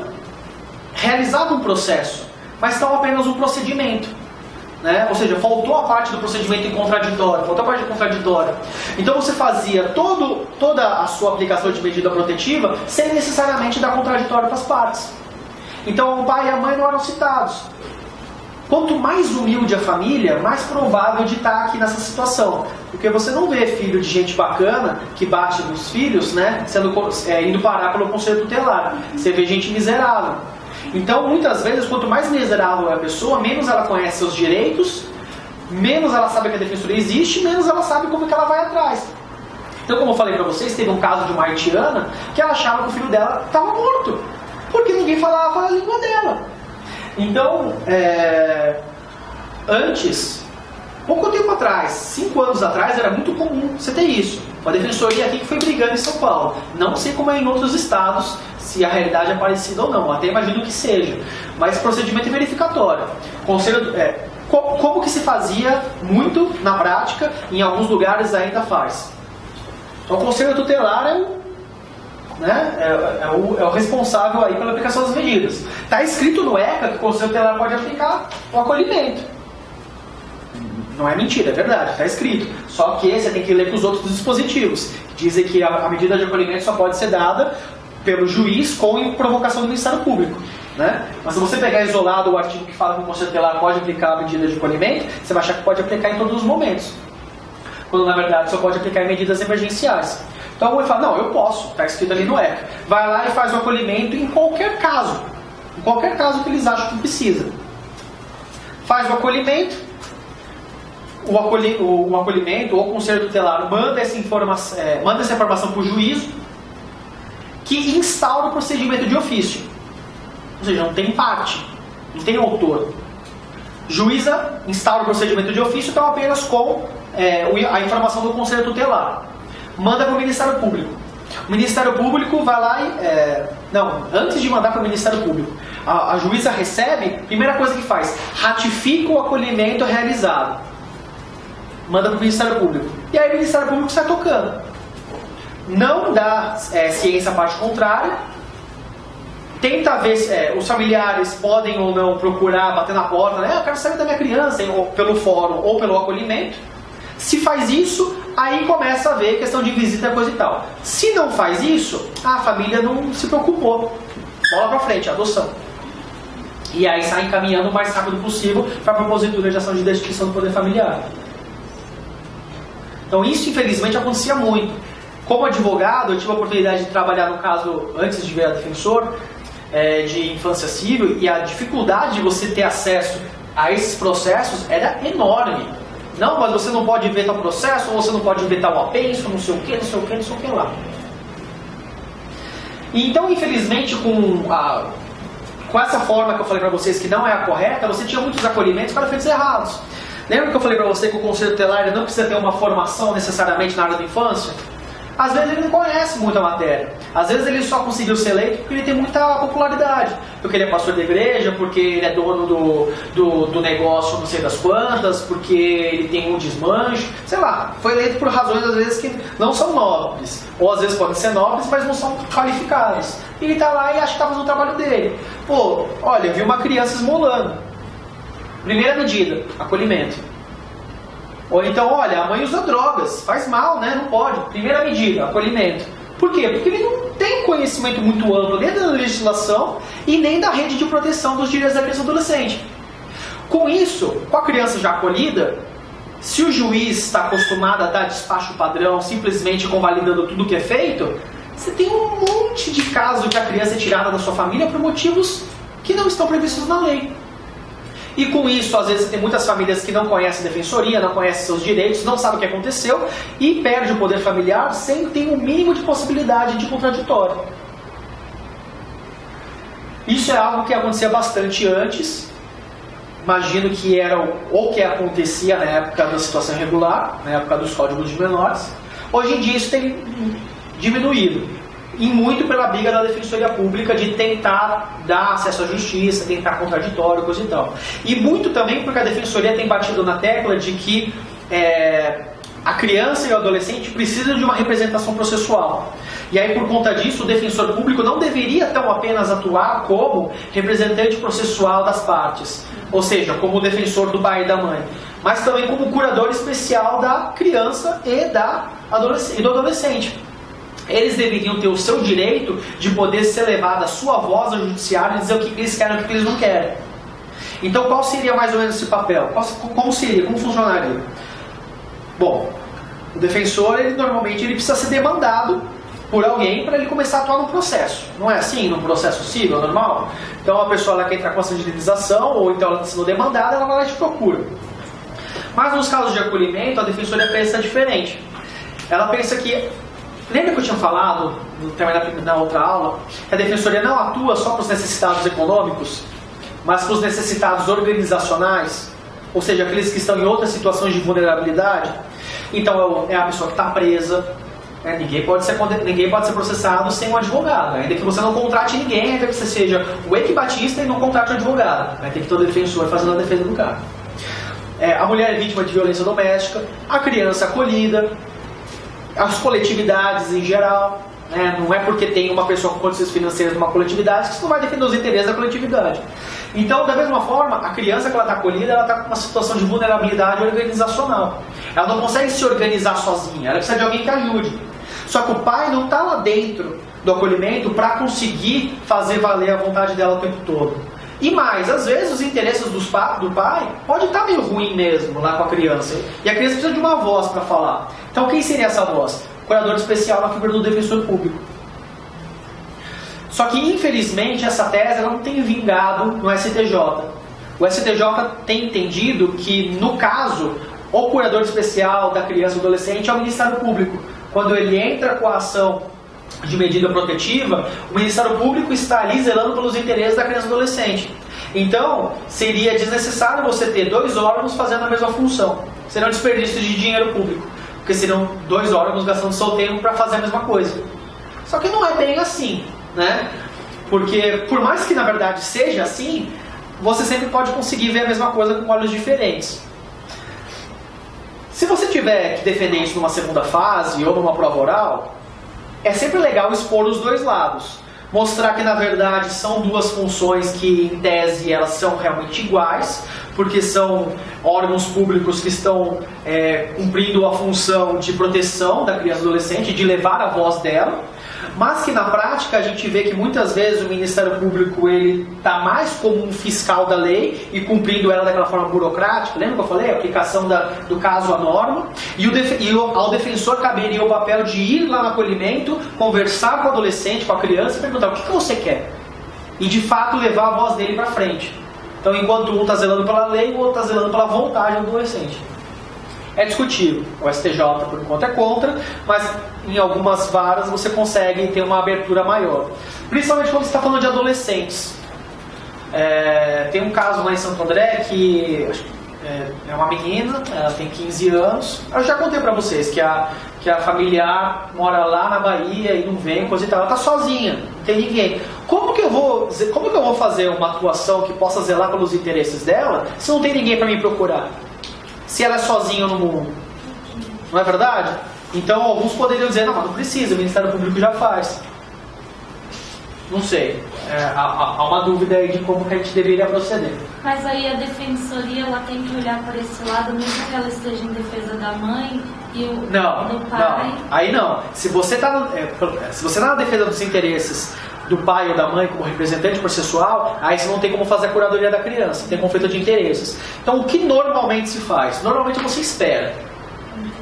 realizava um processo, mas estava apenas um procedimento. Né? Ou seja, faltou a parte do procedimento em contraditório, faltou a parte contraditória. Então você fazia toda a sua aplicação de medida protetiva sem necessariamente dar contraditório para as partes. Então o pai e a mãe não eram citados. Quanto mais humilde a família, mais provável de estar aqui nessa situação. Porque você não vê filho de gente bacana que bate nos filhos, né, indo parar pelo Conselho Tutelar. Você vê gente miserável. Então, muitas vezes, quanto mais miserável é a pessoa, menos ela conhece seus direitos, menos ela sabe que a defensoria existe, menos ela sabe como que ela vai atrás. Então, como eu falei para vocês, teve um caso de uma haitiana que ela achava que o filho dela estava morto, porque ninguém falava a língua dela. Então, antes, pouco tempo atrás, 5 anos atrás, era muito comum você ter isso. Uma defensoria aqui que foi brigando em São Paulo. Não sei como é em outros estados, se a realidade é parecida ou não, até imagino que seja. Mas procedimento verificatório. Conselho, como que se fazia muito na prática, em alguns lugares ainda faz. Então, o Conselho Tutelar é o responsável aí pela aplicação das medidas. Está escrito no ECA que o Conselho Tutelar pode aplicar o acolhimento. Não é mentira, é verdade, está escrito. Só que você tem que ler com os outros dispositivos. Dizem que a medida de acolhimento só pode ser dada pelo juiz com provocação do Ministério Público. Né? Mas se você pegar isolado o artigo que fala que o Conselho Tutelar pode aplicar a medida de acolhimento, você vai achar que pode aplicar em todos os momentos. Quando na verdade só pode aplicar em medidas emergenciais. Então alguém fala, não, eu posso, está escrito ali no ECA. Vai lá e faz o acolhimento em qualquer caso. Em qualquer caso que eles acham que precisa. Faz o acolhimento. O acolhimento ou o Conselho Tutelar manda essa informação para o juízo, que instaura o procedimento de ofício. Ou seja, não tem parte, não tem autor. Juíza instaura o procedimento de ofício, então apenas com a informação do Conselho Tutelar. Manda para o Ministério Público. O Ministério Público vai lá antes de mandar para o Ministério Público, a juíza recebe, primeira coisa que faz, ratifica o acolhimento realizado. Manda para o Ministério Público. E aí o Ministério Público sai tocando. Não dá ciência à parte contrária. Tenta ver se os familiares podem ou não procurar, bater na porta, né? Eu quero saber da minha criança, ou pelo fórum ou pelo acolhimento. Se faz isso, aí começa a ver questão de visita, coisa e tal. Se não faz isso, a família não se preocupou. Bola pra frente, adoção. E aí sai encaminhando o mais rápido possível para a propositura de ação de destituição do poder familiar. Então isso infelizmente acontecia muito. Como advogado, eu tive a oportunidade de trabalhar no caso, antes de virar defensor, de infância civil, e a dificuldade de você ter acesso a esses processos era enorme. Não, mas você não pode ver tal processo, ou você não pode ver tal apenso, não sei o que, não sei o que, não sei o que lá. Então, infelizmente, com essa forma que eu falei para vocês que não é a correta, você tinha muitos acolhimentos para efeitos errados. Lembra que eu falei para você que o Conselho Tutelar não precisa ter uma formação necessariamente na área da infância? às vezes ele não conhece muito a matéria. Às vezes ele só conseguiu ser eleito porque ele tem muita popularidade. Porque ele é pastor da igreja, porque ele é dono do negócio não sei das quantas, porque ele tem um desmanche. Sei lá, foi eleito por razões às vezes que não são nobres. Ou às vezes podem ser nobres, mas não são qualificadas. E ele está lá e acha que está fazendo o trabalho dele. Pô, olha, eu vi uma criança esmolando. Primeira medida, acolhimento. Ou então, olha, a mãe usa drogas, faz mal, né? Não pode. Primeira medida, acolhimento. Por quê? Porque ele não tem conhecimento muito amplo nem da legislação e nem da rede de proteção dos direitos da criança e adolescente. Com isso, com a criança já acolhida, se o juiz está acostumado a dar despacho padrão, simplesmente convalidando tudo que é feito, você tem um monte de casos que a criança é tirada da sua família por motivos que não estão previstos na lei. E com isso, às vezes, tem muitas famílias que não conhecem a defensoria, não conhecem seus direitos, não sabem o que aconteceu e perde o poder familiar sem ter o mínimo de possibilidade de contraditório. Isso é algo que acontecia bastante antes. Imagino que era o que acontecia na época da situação irregular, na época dos códigos de menores. Hoje em dia isso tem diminuído. E muito pela briga da Defensoria Pública de tentar dar acesso à justiça, tentar contraditório, coisa e tal. E muito também porque a Defensoria tem batido na tecla de que a criança e o adolescente precisam de uma representação processual. E aí, por conta disso, o defensor público não deveria tão apenas atuar como representante processual das partes, ou seja, como defensor do pai e da mãe, mas também como curador especial da criança e do adolescente. Eles deveriam ter o seu direito de poder ser levado a sua voz ao judiciário e dizer o que eles querem e o que eles não querem. Então, qual seria mais ou menos esse papel? Como seria? Como funcionaria? Bom, o defensor, normalmente, precisa ser demandado por alguém para ele começar a atuar no processo. Não é assim, num processo civil, normal? Então, a pessoa ela quer entrar com ação de indenização, ou então ela está sendo demandada, ela vai lá e te procura. Mas nos casos de acolhimento, a defensoria pensa diferente. Ela pensa que... Lembra que eu tinha falado, na outra aula, que a defensoria não atua só para os necessitados econômicos, mas para os necessitados organizacionais, ou seja, aqueles que estão em outras situações de vulnerabilidade? Então é a pessoa que está presa, ninguém pode ser processado sem um advogado, ainda que você não contrate ninguém, ainda que você seja o Eike Batista e não contrate um advogado, vai ter que ter o defensor fazendo a defesa do cara. A mulher é vítima de violência doméstica, a criança acolhida, as coletividades em geral, né? Não é porque tem uma pessoa com condições financeiras numa coletividade que você não vai defender os interesses da coletividade. Então, da mesma forma, a criança que ela está acolhida, ela está com uma situação de vulnerabilidade organizacional. Ela não consegue se organizar sozinha, ela precisa de alguém que ajude. Só que o pai não está lá dentro do acolhimento para conseguir fazer valer a vontade dela o tempo todo. E mais, às vezes os interesses do pai pode estar meio ruim mesmo lá com a criança. E a criança precisa de uma voz para falar. Então quem seria essa voz? Curador especial na figura do defensor público. Só que infelizmente essa tese ela não tem vingado no STJ. O STJ tem entendido que no caso, o curador especial da criança e adolescente é o Ministério Público. Quando ele entra com a ação de medida protetiva, o Ministério Público está ali zelando pelos interesses da criança e adolescente. Então, seria desnecessário você ter dois órgãos fazendo a mesma função. Será um desperdício de dinheiro público, porque seriam dois órgãos gastando seu tempo para fazer a mesma coisa. Só que não é bem assim, né? Porque, por mais que na verdade seja assim, você sempre pode conseguir ver a mesma coisa com olhos diferentes. Se você tiver que defender isso numa segunda fase ou numa prova oral, é sempre legal expor os dois lados. Mostrar que na verdade são duas funções que em tese elas são realmente iguais, porque são órgãos públicos que estão cumprindo a função de proteção da criança e adolescente, de levar a voz dela, mas que na prática a gente vê que muitas vezes o Ministério Público ele está mais como um fiscal da lei e cumprindo ela daquela forma burocrática. Lembra que eu falei? A aplicação do caso à norma. Ao defensor caberia o papel de ir lá no acolhimento, conversar com o adolescente, com a criança e perguntar o que você quer. E de fato levar a voz dele para frente. Então enquanto um está zelando pela lei, o outro está zelando pela vontade do adolescente. É discutível. O STJ, por enquanto, é contra, mas em algumas varas você consegue ter uma abertura maior. Principalmente quando você está falando de adolescentes. Tem um caso lá em Santo André que é uma menina, ela tem 15 anos. Eu já contei para vocês que que a familiar mora lá na Bahia e não vem, coisa e tal. Ela está sozinha, não tem ninguém. Como que eu vou fazer uma atuação que possa zelar pelos interesses dela se não tem ninguém para me procurar? Se ela é sozinha no mundo. Não é verdade? Então alguns poderiam dizer, não precisa, o Ministério Público já faz. Não sei. Há uma dúvida aí de como que a gente deveria proceder. Mas aí a defensoria ela tem que olhar por esse lado, mesmo que ela esteja em defesa da mãe e do pai. Não. Aí não. Se você está na defesa dos interesses do pai ou da mãe como representante processual, aí você não tem como fazer a curadoria da criança, tem conflito de interesses. Então o que normalmente se faz? Normalmente você espera.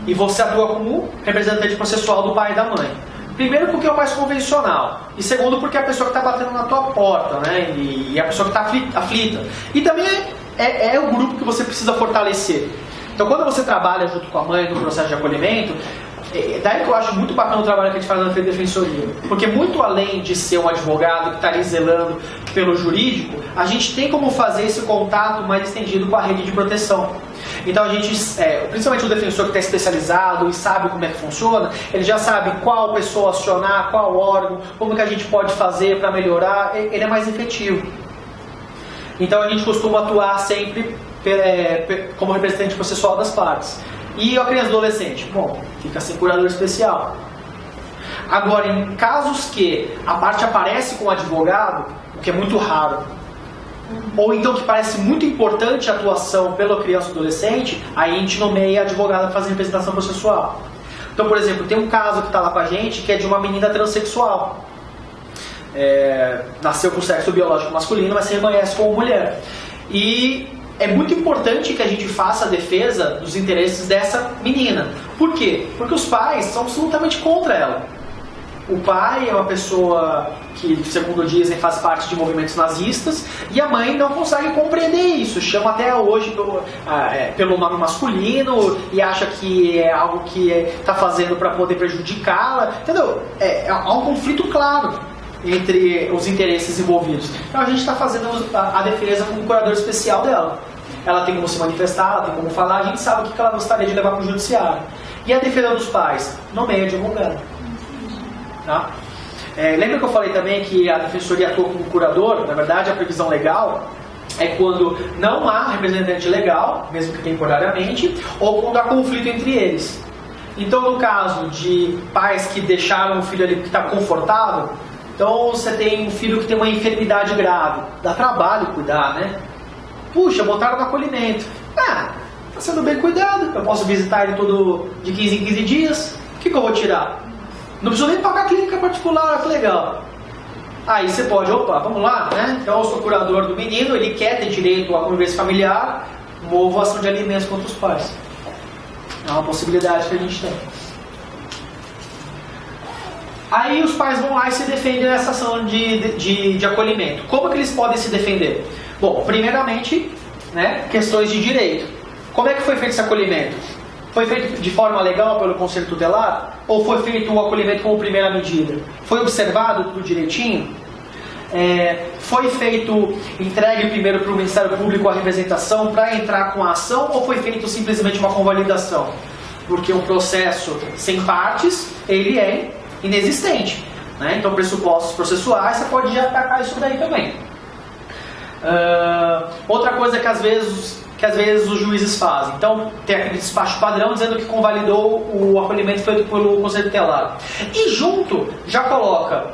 E você atua como representante processual do pai e da mãe. Primeiro porque é o mais convencional. E segundo porque é a pessoa que está batendo na tua porta, né? E a pessoa que está aflita. E também é o grupo que você precisa fortalecer. Então quando você trabalha junto com a mãe no processo de acolhimento, daí que eu acho muito bacana o trabalho que a gente faz na defensoria. Porque muito além de ser um advogado que está ali zelando pelo jurídico, a gente tem como fazer esse contato mais estendido com a rede de proteção. Então a gente, principalmente o defensor que está especializado e sabe como é que funciona, ele já sabe qual pessoa acionar, qual órgão, como que a gente pode fazer para melhorar, ele é mais efetivo. Então a gente costuma atuar sempre como representante processual das partes. E a criança e adolescente? Bom, fica sem curador especial. Agora, em casos que a parte aparece com o advogado, o que é muito raro, ou então que parece muito importante a atuação pela criança e adolescente, aí a gente nomeia a advogada para fazer representação processual. Então, por exemplo, tem um caso que está lá com a gente que é de uma menina transexual. Nasceu com sexo biológico masculino, mas se reconhece como mulher. E é muito importante que a gente faça a defesa dos interesses dessa menina. Por quê? Porque os pais são absolutamente contra ela. O pai é uma pessoa que, segundo dizem, faz parte de movimentos nazistas, e a mãe não consegue compreender isso, chama até hoje pelo nome masculino e acha que é algo que está fazendo para poder prejudicá-la, entendeu? Há um conflito claro entre os interesses envolvidos. Então a gente está fazendo a defesa com um curador especial dela. Ela tem como se manifestar, ela tem como falar, a gente sabe o que ela gostaria de levar para o judiciário. E a defesa dos pais? Nomeia advogado. Tá? Lembra que eu falei também que a defensoria atua como curador? Na verdade, a previsão legal é quando não há representante legal, mesmo que temporariamente, ou quando há conflito entre eles. Então, no caso de pais que deixaram o filho ali que está confortável, então você tem um filho que tem uma enfermidade grave, dá trabalho cuidar, né? Puxa, botaram no acolhimento. Está sendo bem cuidado, eu posso visitar ele todo de 15 em 15 dias, o que eu vou tirar? Não preciso nem pagar clínica particular, que legal. Aí você pode, vamos lá, né? Então eu sou curador do menino, ele quer ter direito à convivência familiar, movo a ação de alimentos contra os pais. É uma possibilidade que a gente tem. Aí os pais vão lá e se defendem nessa ação de acolhimento. Como que eles podem se defender? Bom, primeiramente, né, questões de direito. Como é que foi feito esse acolhimento? Foi feito de forma legal pelo Conselho Tutelar? Ou foi feito o acolhimento como primeira medida? Foi observado tudo direitinho? Foi feito, entregue primeiro para o Ministério Público a representação para entrar com a ação? Ou foi feito simplesmente uma convalidação? Porque um processo sem partes, ele é inexistente. Né? Então, pressupostos processuais, você pode já atacar isso daí também. Outra coisa que às vezes os juízes fazem. Então, tem aquele despacho padrão dizendo que convalidou o acolhimento feito pelo Conselho Tutelar. E junto, já coloca,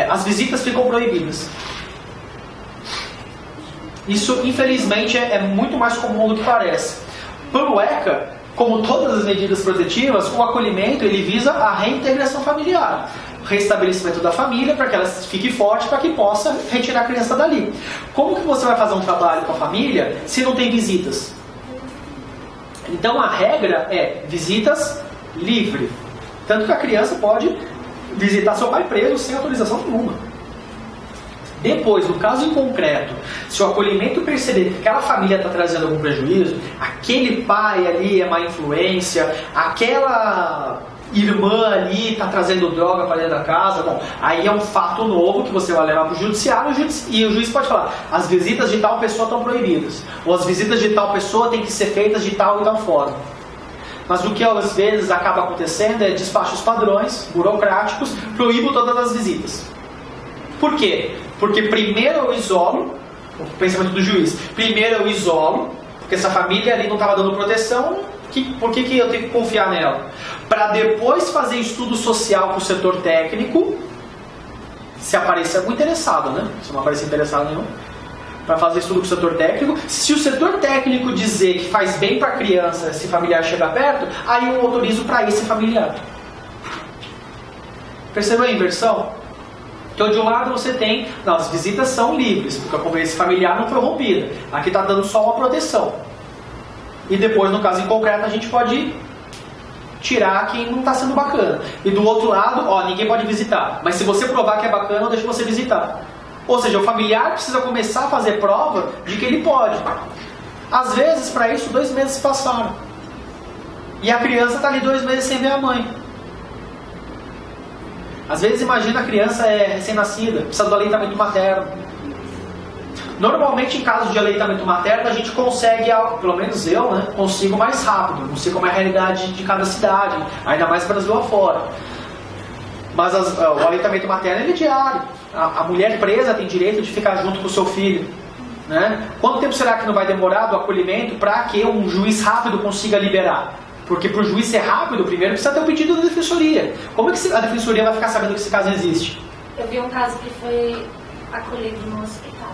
as visitas ficam proibidas. Isso, infelizmente, é muito mais comum do que parece. Pelo ECA, como todas as medidas protetivas, o acolhimento ele visa a reintegração familiar. Restabelecimento da família para que ela fique forte, para que possa retirar a criança dali. Como que você vai fazer um trabalho com a família se não tem visitas? Então a regra é visitas livre. Tanto que a criança pode visitar seu pai preso sem autorização nenhuma. Depois, no caso em concreto, se o acolhimento perceber que aquela família está trazendo algum prejuízo, aquele pai ali é má influência, aquela irmã ali está trazendo droga para dentro da casa, bom, aí é um fato novo que você vai levar para o judiciário e o juiz pode falar, as visitas de tal pessoa estão proibidas, ou as visitas de tal pessoa têm que ser feitas de tal e tal forma. mas o que às vezes acaba acontecendo é despachos padrões, burocráticos, proíbam todas as visitas. Por quê? Porque primeiro eu isolo, o pensamento do juiz, primeiro eu isolo, porque essa família ali não estava dando proteção, por que eu tenho que confiar nela? Para depois fazer estudo social com o setor técnico, se aparecer algum interessado, né? Se não aparecer interessado nenhum, para fazer estudo com o setor técnico. Se o setor técnico dizer que faz bem para a criança esse familiar chegar perto, aí eu autorizo para esse familiar. Percebeu a inversão? Então, de um lado você tem, não, as visitas são livres, porque a convivência familiar não foi rompida. Aqui está dando só uma proteção. E depois, no caso em concreto, a gente pode tirar quem não está sendo bacana. E do outro lado, ó, ninguém pode visitar. Mas se você provar que é bacana, eu deixo você visitar. Ou seja, o familiar precisa começar a fazer prova de que ele pode. Às vezes, para isso, 2 meses se passaram. E a criança está ali 2 meses sem ver a mãe. Às vezes, imagina a criança é recém-nascida, precisa do aleitamento materno. Normalmente, em casos de aleitamento materno, a gente consegue, pelo menos eu, né, consigo mais rápido. Não sei como é a realidade de cada cidade, ainda mais Brasil afora. Mas o aleitamento materno ele é diário. A mulher presa tem direito de ficar junto com o seu filho. Né? Quanto tempo será que não vai demorar do acolhimento para que um juiz rápido consiga liberar? Porque para o juiz ser rápido, primeiro precisa ter o pedido da defensoria. Como é que a defensoria vai ficar sabendo que esse caso existe? Eu vi um caso que foi acolhido no hospital.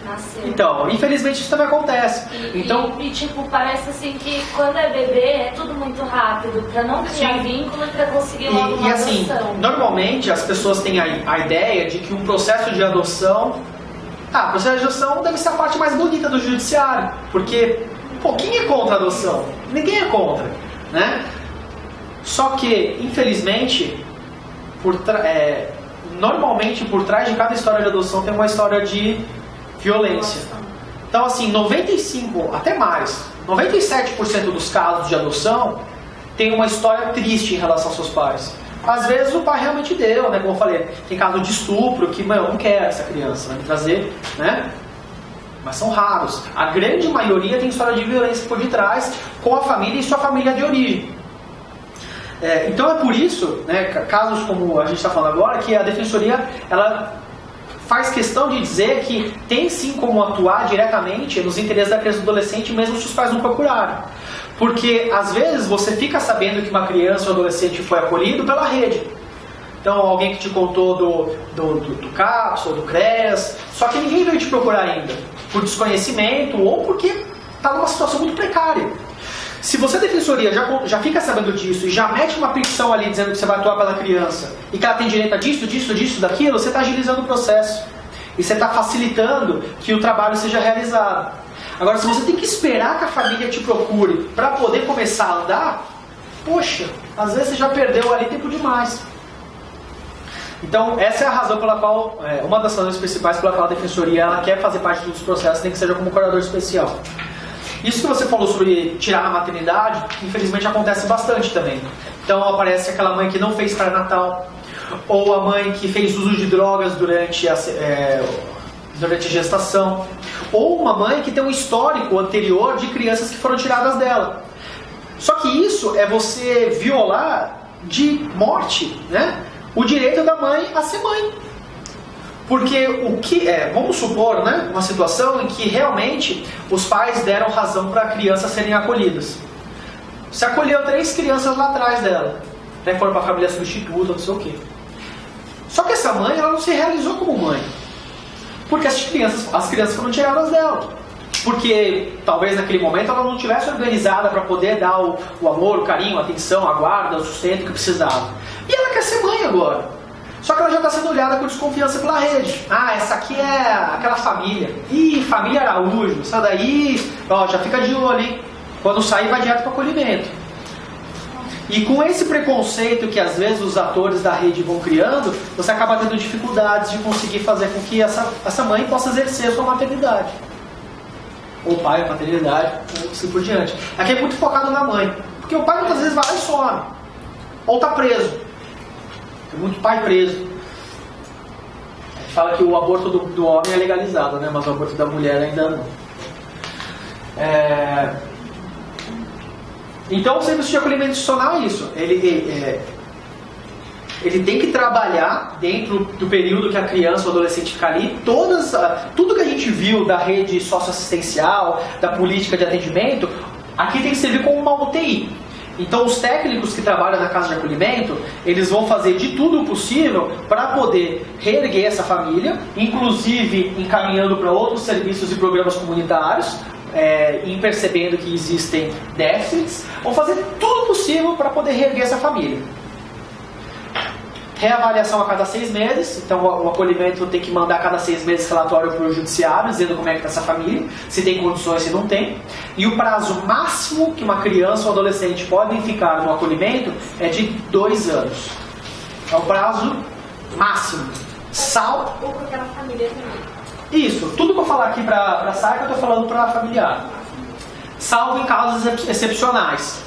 Nasceu. Então, infelizmente isso também acontece. Tipo, parece assim que quando é bebê é tudo muito rápido, para não criar vínculo e para conseguir logo uma assim, adoção. Normalmente as pessoas têm a ideia de que um processo de adoção... o processo de adoção deve ser a parte mais bonita do judiciário, porque, quem é contra a adoção? Ninguém é contra, né? Só que, infelizmente, normalmente por trás de cada história de adoção tem uma história de violência. Então, assim, 95%, até mais, 97% dos casos de adoção tem uma história triste em relação aos seus pais. Às vezes o pai realmente deu, né? Como eu falei, tem caso de estupro que, eu não quero essa criança, vai me trazer, né? Mas são raros. A grande maioria tem história de violência por detrás com a família e sua família de origem. Então é por isso, né, casos como a gente está falando agora, que a defensoria, ela faz questão de dizer que tem sim como atuar diretamente nos interesses da criança e do adolescente, mesmo se os pais não procurarem. Porque às vezes você fica sabendo que uma criança ou adolescente foi acolhido pela rede. Então alguém que te contou do CAPS ou do CRES, só que ninguém veio te procurar ainda, por desconhecimento ou porque está numa situação muito precária. Se você, defensoria, já fica sabendo disso e já mete uma petição ali dizendo que você vai atuar pela criança e que ela tem direito a disso, daquilo, você está agilizando o processo. E você está facilitando que o trabalho seja realizado. Agora, se você tem que esperar que a família te procure para poder começar a andar, poxa, às vezes você já perdeu ali tempo demais. Então, essa é a razão pela qual, uma das razões principais pela qual a defensoria ela quer fazer parte dos processos, nem que seja como curador especial. Isso que você falou sobre tirar a maternidade, infelizmente acontece bastante também. Então aparece aquela mãe que não fez pré-natal, ou a mãe que fez uso de drogas durante a gestação, ou uma mãe que tem um histórico anterior de crianças que foram tiradas dela. Só que isso é você violar de morte, né, o direito da mãe a ser mãe. Porque vamos supor, né, uma situação em que realmente os pais deram razão para crianças serem acolhidas. Você acolheu 3 crianças lá atrás dela, né, foram para a família substituta, não sei o quê. Só que essa mãe ela não se realizou como mãe, porque as crianças foram tiradas dela. Porque talvez naquele momento ela não tivesse organizada para poder dar o amor, o carinho, a atenção, a guarda, o sustento que precisava. E ela quer ser mãe agora. Só que ela já está sendo olhada com desconfiança pela rede. Essa aqui é aquela família. Família Araújo. Essa daí, já fica de olho, hein? Quando sair, vai direto para o acolhimento. E com esse preconceito que às vezes os atores da rede vão criando, você acaba tendo dificuldades de conseguir fazer com que essa mãe possa exercer a sua maternidade. Ou pai, a paternidade, ou assim por diante. Aqui é muito focado na mãe. Porque o pai muitas vezes vai lá e some. Ou está preso. Tem muito pai preso. A gente fala que o aborto do homem é legalizado, né? Mas o aborto da mulher ainda não. Então o serviço de acolhimento institucional é isso. Ele tem que trabalhar dentro do período que a criança ou adolescente fica ali, tudo que a gente viu da rede socioassistencial, da política de atendimento, aqui tem que servir como uma UTI. Então os técnicos que trabalham na casa de acolhimento, eles vão fazer de tudo o possível para poder reerguer essa família, inclusive encaminhando para outros serviços e programas comunitários, e percebendo que existem déficits, vão fazer tudo possível para poder reerguer essa família. Reavaliação a cada 6 meses, então o acolhimento tem que mandar a cada 6 meses relatório para o judiciário, dizendo como é que está essa família, se tem condições, se não tem. E o prazo máximo que uma criança ou adolescente podem ficar no acolhimento é de 2 anos. É o prazo máximo. Ou com aquela família também. Isso, tudo que eu falar aqui para a SAICA eu estou falando para familiar. Salvo em casos excepcionais,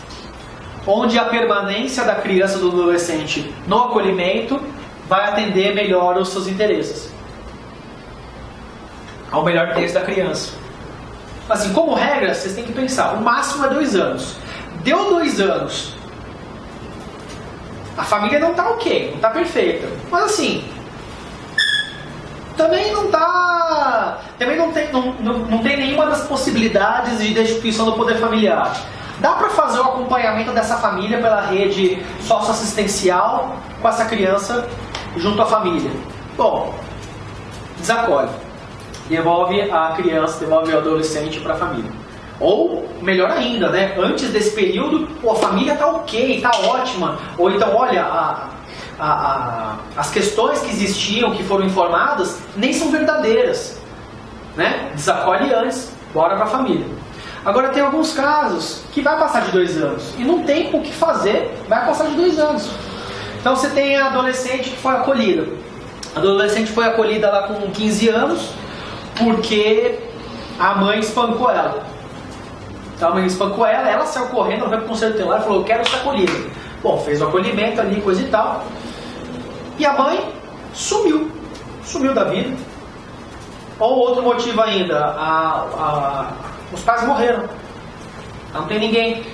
onde a permanência da criança ou do adolescente no acolhimento vai atender melhor os seus interesses, ao melhor interesse da criança. Assim, como regra, vocês têm que pensar, o máximo é 2 anos. Deu 2 anos, a família não está ok, não está perfeita, mas assim, também não está, também não tem nenhuma das possibilidades de destituição do poder familiar. Dá para fazer o acompanhamento dessa família pela rede socioassistencial com essa criança junto à família. Bom, desacolhe. Devolve a criança, devolve o adolescente para a família. Ou, melhor ainda, né? Antes desse período, a família está ok, está ótima. Ou então, olha, as questões que existiam, que foram informadas, nem são verdadeiras. Né? Desacolhe antes, bora para a família. Agora tem alguns casos que vai passar de 2 anos e não tem o que fazer, vai passar de 2 anos. Então você tem a adolescente que foi acolhida. A adolescente foi acolhida lá com 15 anos porque a mãe espancou ela. Então a mãe espancou ela saiu correndo, ela foi para o conselho tutelar e falou: eu quero ser acolhida. Bom, fez o acolhimento ali, coisa e tal. E a mãe sumiu da vida. Ou outro motivo ainda, os pais morreram, não tem ninguém.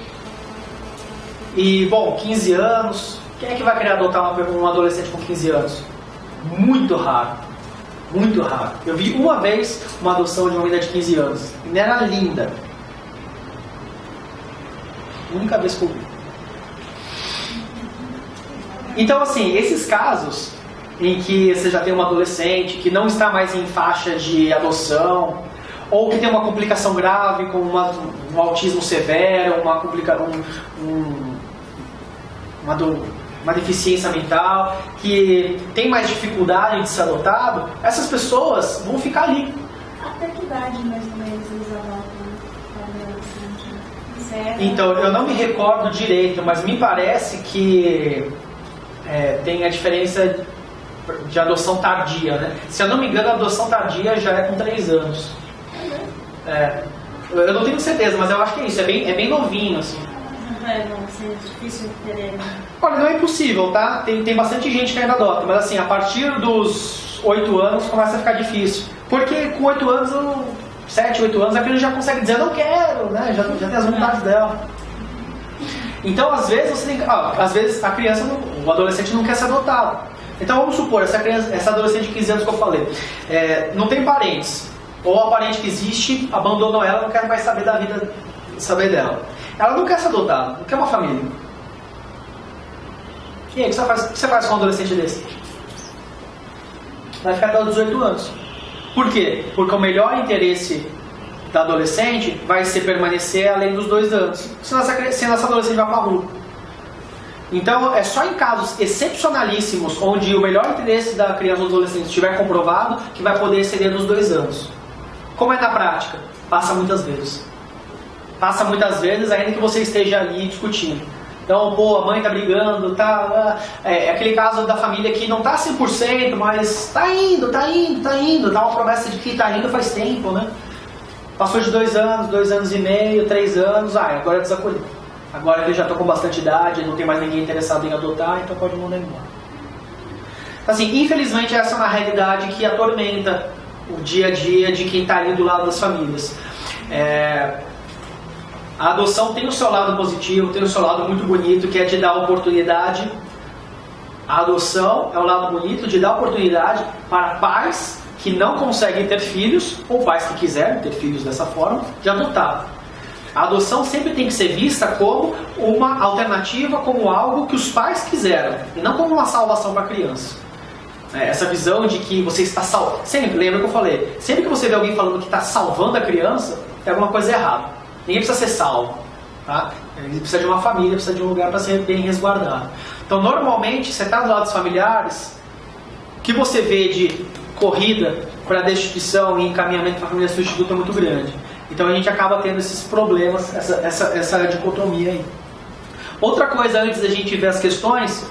E, bom, 15 anos, quem é que vai querer adotar um adolescente com 15 anos? Muito raro, muito raro. Eu vi uma vez uma adoção de uma menina de 15 anos, e era linda. Única vez que eu vi. Então, assim, esses casos em que você já tem uma adolescente que não está mais em faixa de adoção, ou que tem uma complicação grave, como um autismo severo, uma deficiência mental, que tem mais dificuldade de ser adotado, essas pessoas vão ficar ali. Até que idade mais ou menos eles adotam o adolescente? Então, eu não me recordo direito, mas me parece que tem a diferença de adoção tardia, né? Se eu não me engano, a adoção tardia já é com 3 anos. Eu não tenho certeza, mas eu acho que é isso, é bem novinho, assim. Não ser difícil ter. Olha, não é impossível, tá? Tem bastante gente que ainda adota, mas assim, a partir dos 8 anos começa a ficar difícil. Porque com 8 anos, 7, 8 anos, a criança já consegue dizer: eu não quero, né? Já tem as vontades dela. Então, às vezes, você tem que, às vezes a criança, o adolescente não quer ser adotado. Então, vamos supor, essa adolescente de 15 anos que eu falei, não tem parentes, ou a parente que existe abandonou ela, não quer mais saber da vida, saber dela. Ela não quer ser adotada, não quer uma família. E aí, o que você faz com um adolescente desse? Vai ficar até os 18 anos. Por quê? Porque o melhor interesse da adolescente vai ser permanecer além dos 2 anos. Senão essa adolescente vai para a rua. Então, é só em casos excepcionalíssimos, onde o melhor interesse da criança ou do adolescente estiver comprovado, que vai poder exceder dos 2 anos. Como é na prática? Passa muitas vezes. Passa muitas vezes, ainda que você esteja ali discutindo. Então, a mãe tá brigando, tá... É aquele caso da família que não tá 100%, mas tá indo. Dá uma promessa de que tá indo faz tempo, né? Passou de 2 anos, 2 anos e meio, 3 anos, agora é desacolhido. Agora que eu já estou com bastante idade, não tem mais ninguém interessado em adotar, então pode mandar embora. Assim, infelizmente essa é uma realidade que atormenta o dia a dia de quem está ali do lado das famílias. A adoção tem o seu lado positivo, tem o seu lado muito bonito, que é de dar oportunidade. A adoção é o lado bonito de dar oportunidade para pais que não conseguem ter filhos, ou pais que quiserem ter filhos dessa forma, de adotar. A adoção sempre tem que ser vista como uma alternativa, como algo que os pais quiseram, e não como uma salvação para a criança. Essa visão de que você está salvando. Sempre, lembra que eu falei, sempre que você vê alguém falando que está salvando a criança, tem alguma coisa errada. Ninguém precisa ser salvo. Tá? Ele precisa de uma família, precisa de um lugar para ser bem resguardado. Então, normalmente, você está do lado dos familiares, o que você vê de corrida para destituição e encaminhamento para a família substituta é muito grande. Então, a gente acaba tendo esses problemas, essa dicotomia aí. Outra coisa, antes da gente ver as questões,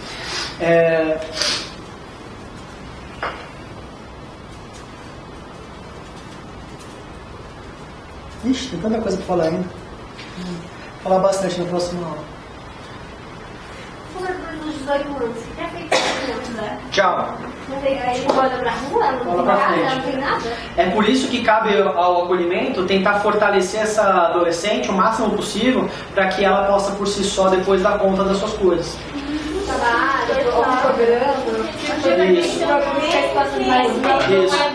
Ixi, tem tanta coisa para falar ainda. Vou falar bastante na próxima aula. Nos 18 anos, que tem feito isso, né? Tchau. Aí bola pra rua, não tem nada, não tem nada. É por isso que cabe ao acolhimento tentar fortalecer essa adolescente o máximo possível para que ela possa por si só depois dar conta das suas coisas. Trabalho, programa. Isso.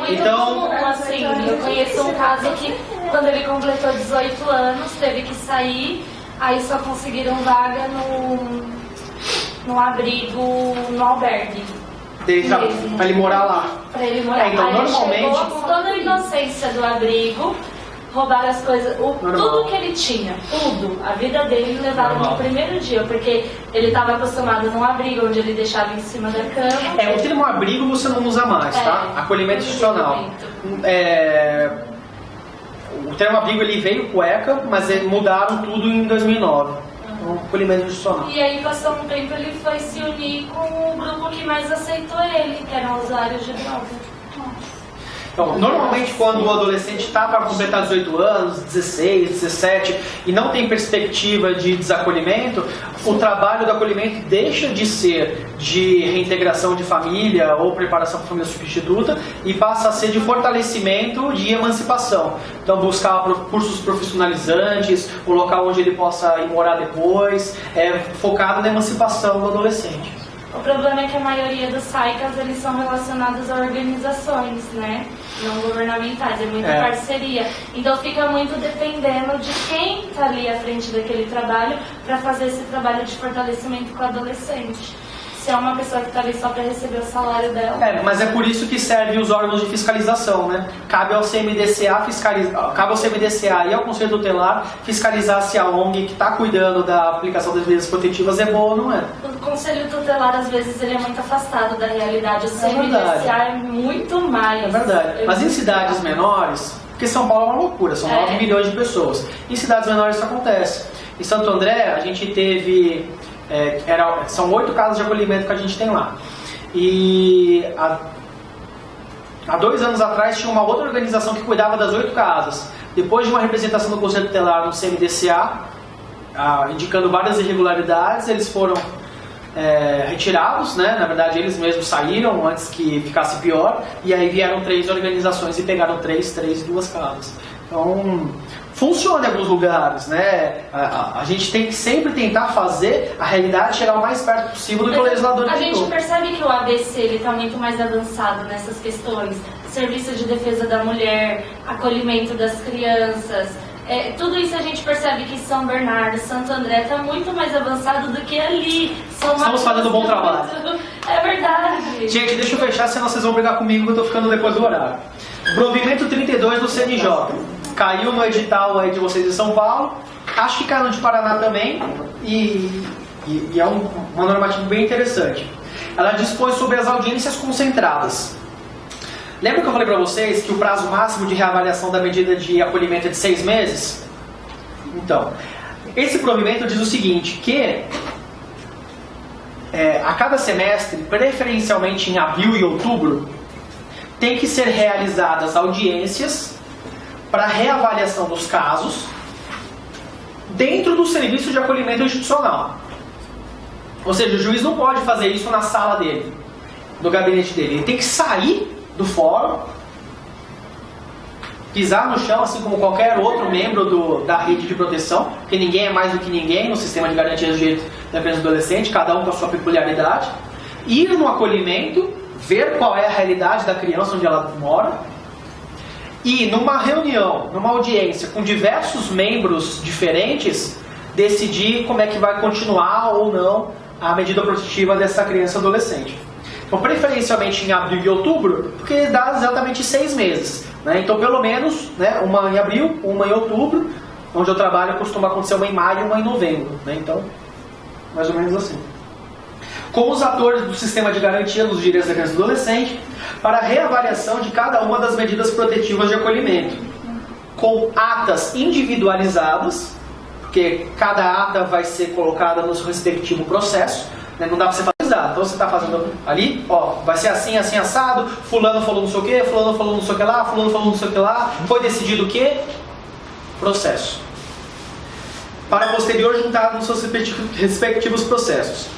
Então, assim, eu conheço um caso que quando ele completou 18 anos, teve que sair, aí só conseguiram vaga no abrigo, no albergue. Pra ele morar lá. Pra ele morar. Então, aí normalmente... chegou com toda a inocência do abrigo, roubaram as coisas, tudo que ele tinha, tudo, a vida dele levaram no primeiro dia, porque ele estava acostumado num abrigo onde ele deixava em cima da cama. O termo abrigo você não usa mais, tá? Acolhimento institucional. O termo abrigo ele veio cueca, mas mudaram tudo em 2009. Acolhimento institucional. E aí passou um tempo ele foi se unir com o grupo que mais aceitou ele, que eram usuários de droga. Então, normalmente quando o adolescente está para completar 18 anos, 16, 17 e não tem perspectiva de desacolhimento, o trabalho do acolhimento deixa de ser de reintegração de família ou preparação para família substituta e passa a ser de fortalecimento de emancipação. Então buscar cursos profissionalizantes, o local onde ele possa ir morar depois, focado na emancipação do adolescente. O problema é que a maioria dos SAICAs eles são relacionados a organizações, né? Não governamentais, é muita parceria. Então fica muito dependendo de quem está ali à frente daquele trabalho para fazer esse trabalho de fortalecimento com o adolescente. Se é uma pessoa que está ali só para receber o salário dela. Mas é por isso que servem os órgãos de fiscalização, né? Cabe ao CMDCA e ao Conselho Tutelar fiscalizar se a ONG que está cuidando da aplicação das medidas protetivas é boa ou não é. O Conselho Tutelar, às vezes, ele é muito afastado da realidade. O CMDCA é muito mais. É verdade. Mas em cidades menores, porque São Paulo é uma loucura, são 9 milhões de pessoas. Em cidades menores isso acontece. Em Santo André, a gente teve... são 8 casas de acolhimento que a gente tem lá. E há 2 anos atrás tinha uma outra organização que cuidava das 8 casas. Depois de uma representação do Conselho Tutelar no CMDCA, indicando várias irregularidades, eles foram retirados, né? Na verdade eles mesmos saíram antes que ficasse pior, e aí vieram 3 organizações e pegaram 2 casas. Então, funciona em alguns lugares, né? A gente tem que sempre tentar fazer a realidade chegar o mais perto possível do que o legislador tentou. A gente percebe que o ABC está muito mais avançado nessas questões. Serviço de defesa da mulher, acolhimento das crianças. Tudo isso a gente percebe que São Bernardo, Santo André está muito mais avançado do que ali. Estamos fazendo um bom trabalho. É verdade. Gente, deixa eu fechar, senão vocês vão brigar comigo que eu estou ficando depois do horário. Provimento 32 do CNJ. Caiu no edital aí de vocês em São Paulo. Acho que caiu no de Paraná também. E é uma normativa bem interessante. Ela dispõe sobre as audiências concentradas. Lembra que eu falei para vocês que o prazo máximo de reavaliação da medida de acolhimento é de 6 meses? Então, esse provimento diz o seguinte, que a cada semestre, preferencialmente em abril e outubro, tem que ser realizadas audiências para reavaliação dos casos dentro do serviço de acolhimento institucional. Ou seja, o juiz não pode fazer isso na sala dele, no gabinete dele. Ele tem que sair do fórum pisar no chão, assim como qualquer outro membro da rede de proteção, porque ninguém é mais do que ninguém no sistema de garantia de direito da criança e do adolescente, cada um com a sua peculiaridade. Ir no acolhimento, ver qual é a realidade da criança onde ela mora, e numa reunião, numa audiência com diversos membros diferentes, decidir como é que vai continuar ou não a medida protetiva dessa criança e adolescente. Então, preferencialmente em abril e outubro, porque dá exatamente 6 meses. Né? Então, pelo menos, né, uma em abril, uma em outubro, onde eu trabalho costuma acontecer uma em maio e uma em novembro. Né? Então, mais ou menos assim. Com os atores do sistema de garantia dos direitos da criança e do adolescente, para a reavaliação de cada uma das medidas protetivas de acolhimento, com atas individualizadas, porque cada ata vai ser colocada no seu respectivo processo, né? Não dá para você fazer. Então você está fazendo ali, ó, vai ser assim, assim, assado, fulano falou não sei o que, fulano falou não sei o que lá, fulano falou não sei o que lá, foi decidido o que? Processo. Para posterior juntar nos seus respectivos processos.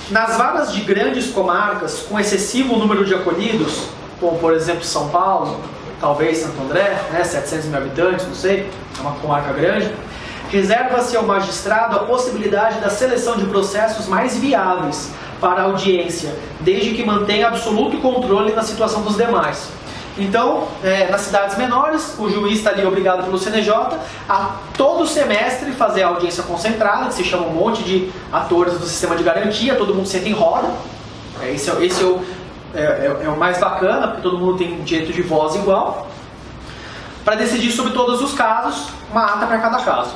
Nas varas de grandes comarcas, com excessivo número de acolhidos, como por exemplo São Paulo, talvez Santo André, né, 700 mil habitantes, não sei, é uma comarca grande, reserva-se ao magistrado a possibilidade da seleção de processos mais viáveis para a audiência, desde que mantenha absoluto controle na situação dos demais. Então, nas cidades menores, o juiz está ali obrigado pelo CNJ a todo semestre fazer a audiência concentrada, que se chama um monte de atores do sistema de garantia, todo mundo senta em roda. Esse é o mais bacana, porque todo mundo tem direito de voz igual, para decidir sobre todos os casos, uma ata para cada caso.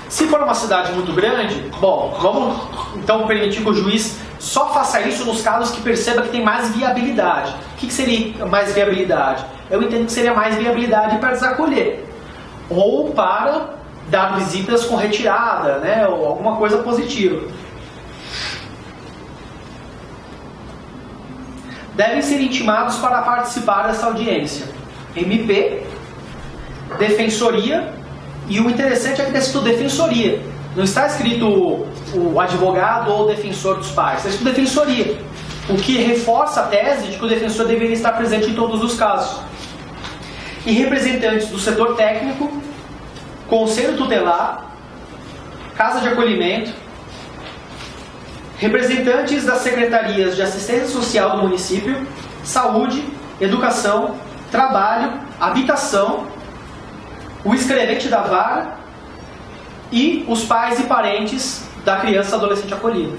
Se for uma cidade muito grande, bom, vamos então permitir que o juiz só faça isso nos casos que perceba que tem mais viabilidade. O que seria mais viabilidade? Eu entendo que seria mais viabilidade para desacolher, ou para dar visitas com retirada, né, ou alguma coisa positiva. Devem ser intimados para participar dessa audiência MP, Defensoria, e o interessante é que está escrito Defensoria. Não está escrito o advogado ou o defensor dos pais, está escrito Defensoria. O que reforça a tese de que o defensor deveria estar presente em todos os casos. E representantes do setor técnico, conselho tutelar, casa de acolhimento, representantes das secretarias de assistência social do município, saúde, educação, trabalho, habitação, o escrevente da vara e os pais e parentes da criança e adolescente acolhida.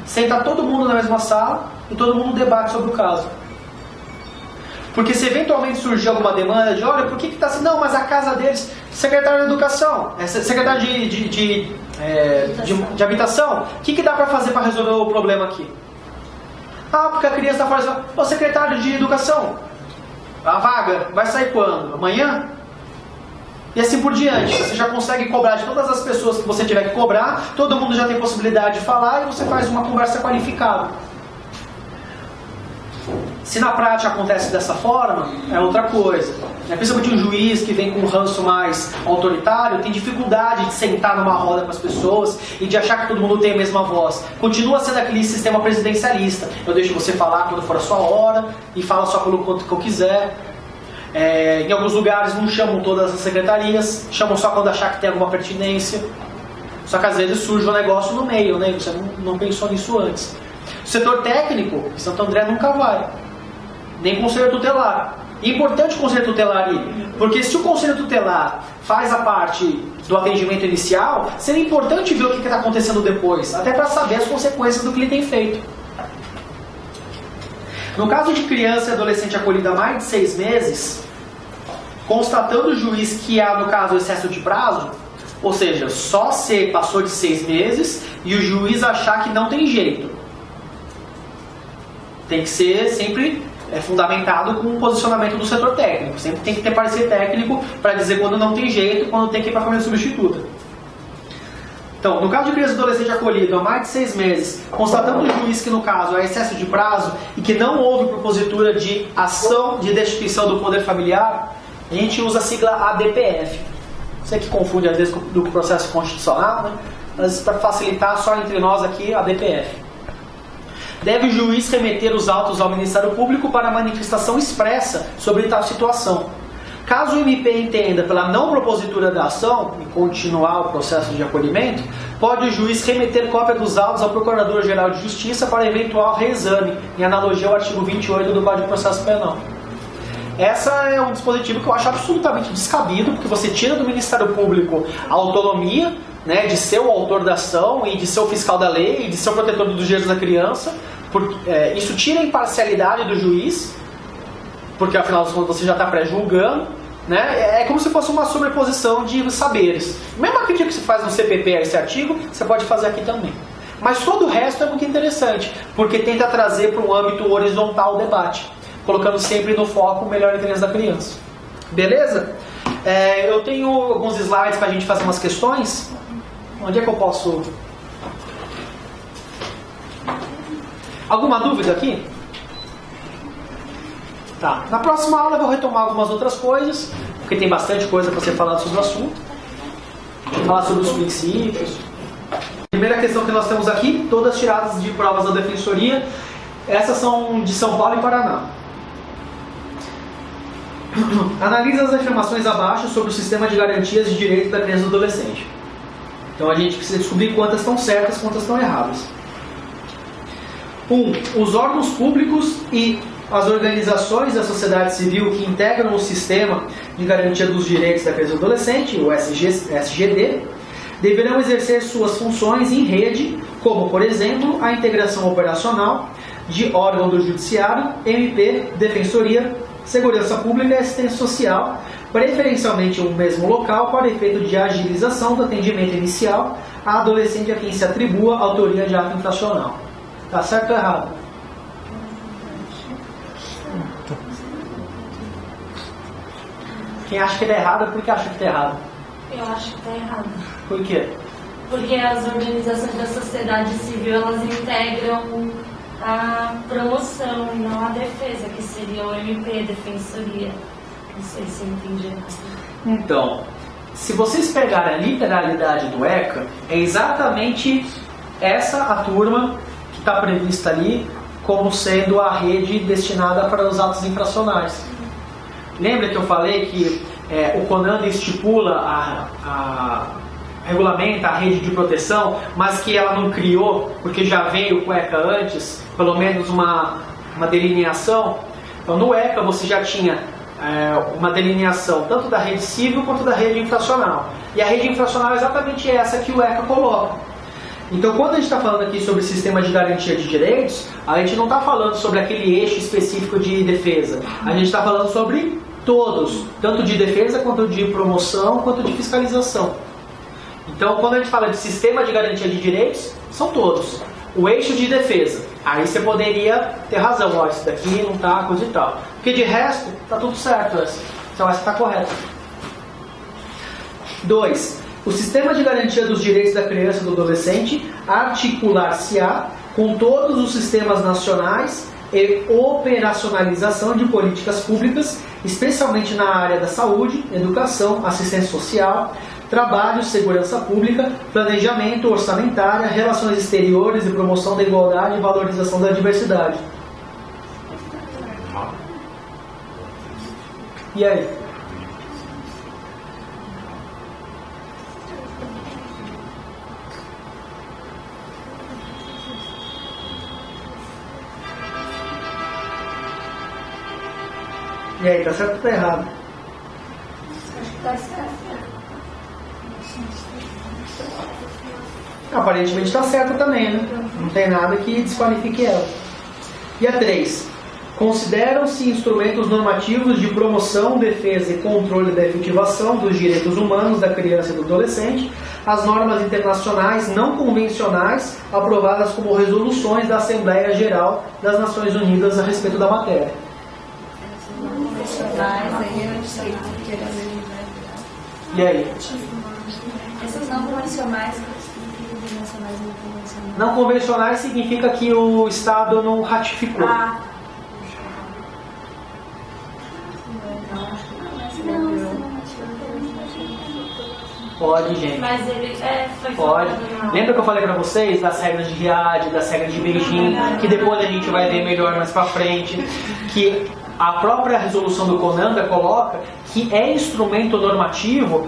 Senta todo mundo na mesma sala e todo mundo debate sobre o caso. Porque se eventualmente surgir alguma demanda de, olha, por que está assim? Não, mas a casa deles, secretário de educação, secretário de habitação, o que dá para fazer para resolver o problema aqui? Ah, porque a criança está falando assim, ô secretário de educação, a vaga vai sair quando? Amanhã? E assim por diante. Você já consegue cobrar de todas as pessoas que você tiver que cobrar, todo mundo já tem possibilidade de falar e você faz uma conversa qualificada. Se na prática acontece dessa forma, é outra coisa. Principalmente um juiz que vem com um ranço mais autoritário, tem dificuldade de sentar numa roda com as pessoas e de achar que todo mundo tem a mesma voz. Continua sendo aquele sistema presidencialista. Eu deixo você falar quando for a sua hora e fala só pelo quanto que eu quiser. Em alguns lugares não chamam todas as secretarias, chamam só quando achar que tem alguma pertinência. Só que às vezes surge um negócio no meio, né? Você não pensou nisso antes. O setor técnico, em Santo André, nunca vai. Nem conselho tutelar. É importante o conselho tutelar ir, porque se o conselho tutelar faz a parte do atendimento inicial, seria importante ver o que está acontecendo depois, até para saber as consequências do que ele tem feito. No caso de criança e adolescente acolhida há mais de 6 meses, constatando o juiz que há, no caso, excesso de prazo, ou seja, só se passou de 6 meses e o juiz achar que não tem jeito. Tem que ser sempre fundamentado com o posicionamento do setor técnico. Sempre tem que ter parecer técnico para dizer quando não tem jeito, quando tem que ir para a família substituta. Então, no caso de criança e adolescente acolhido há mais de 6 meses, constatando o juiz que no caso há excesso de prazo e que não houve propositura de ação de destituição do poder familiar, a gente usa a sigla ADPF. Você que confunde às vezes do processo constitucional, né? Mas para facilitar, só entre nós aqui, ADPF. Deve o juiz remeter os autos ao Ministério Público para manifestação expressa sobre tal situação. Caso o MP entenda pela não propositura da ação e continuar o processo de acolhimento, pode o juiz remeter cópia dos autos ao Procurador-Geral de Justiça para eventual reexame, em analogia ao artigo 28 do Código de Processo Penal. Essa é um dispositivo que eu acho absolutamente descabido, porque você tira do Ministério Público a autonomia, né, de ser o autor da ação e de ser o fiscal da lei e de ser o protetor dos direitos da criança. Isso tira a imparcialidade do juiz, porque afinal das contas você já está pré-julgando, né? É como se fosse uma sobreposição de saberes. Mesma crítica que se faz no CPP a esse artigo, você pode fazer aqui também. Mas todo o resto é muito interessante, porque tenta trazer para um âmbito horizontal o debate, colocando sempre no foco o melhor interesse da criança. Beleza? Eu tenho alguns slides para a gente fazer umas questões. Onde é que eu posso... Alguma dúvida aqui? Tá. Na próxima aula eu vou retomar algumas outras coisas, porque tem bastante coisa para ser falado sobre o assunto. Vou falar sobre os princípios. Primeira questão que nós temos aqui, todas tiradas de provas da Defensoria. Essas são de São Paulo e Paraná. Analisa as afirmações abaixo sobre o sistema de garantias de direitos da criança e do adolescente. Então a gente precisa descobrir quantas estão certas e quantas estão erradas. 1. Os órgãos públicos e as organizações da sociedade civil que integram o sistema de garantia dos direitos da criança e do adolescente, o SGD, deverão exercer suas funções em rede, como, por exemplo, a integração operacional de órgão do Judiciário, MP, Defensoria, Segurança Pública e Assistência Social, preferencialmente em um mesmo local, para efeito de agilização do atendimento inicial a adolescente a quem se atribua a autoria de ato infracional. Tá certo ou errado? Quem acha que está errado, por que acha que está errado? Eu acho que está errado. Por quê? Porque as organizações da sociedade civil, elas integram a promoção e não a defesa, que seria o MP, Defensoria. Não sei se eu entendi errado. Então, se vocês pegarem a literalidade do ECA, é exatamente essa a turma que está prevista ali como sendo a rede destinada para os atos infracionais. Lembra que eu falei que o CONANDA estipula regulamenta a rede de proteção, mas que ela não criou, porque já veio com o ECA antes, pelo menos uma delineação? Então no ECA você já tinha uma delineação tanto da rede civil quanto da rede infracional. E a rede infracional é exatamente essa que o ECA coloca. Então quando a gente está falando aqui sobre sistema de garantia de direitos, a gente não está falando sobre aquele eixo específico de defesa. A gente está falando sobre todos, tanto de defesa quanto de promoção, quanto de fiscalização. Então quando a gente fala de sistema de garantia de direitos, são todos. O eixo de defesa, aí você poderia ter razão, ó, isso daqui não está, coisa e tal. Porque de resto, está tudo certo, então essa está correta. 2. O sistema de garantia dos direitos da criança e do adolescente articular-se-á com todos os sistemas nacionais e operacionalização de políticas públicas, especialmente na área da saúde, educação, assistência social, trabalho, segurança pública, planejamento, orçamentária, relações exteriores e promoção da igualdade e valorização da diversidade. E aí? E aí, tá certo ou tá errado? Acho que tá certo. Aparentemente está certo também, né? Não tem nada que desqualifique ela. E a 3. Consideram-se instrumentos normativos de promoção, defesa e controle da efetivação dos direitos humanos da criança e do adolescente as normas internacionais não convencionais aprovadas como resoluções da Assembleia Geral das Nações Unidas a respeito da matéria. E aí? Essas não convencionais. Não convencionais significa que o Estado não ratificou. Pode, gente. Mas ele foi Pode. falado. Lembra que eu falei pra vocês das regras de Riad, das regras de Beijing, que depois a gente vai ver melhor mais pra frente, que A própria resolução do CONANDA coloca que é instrumento normativo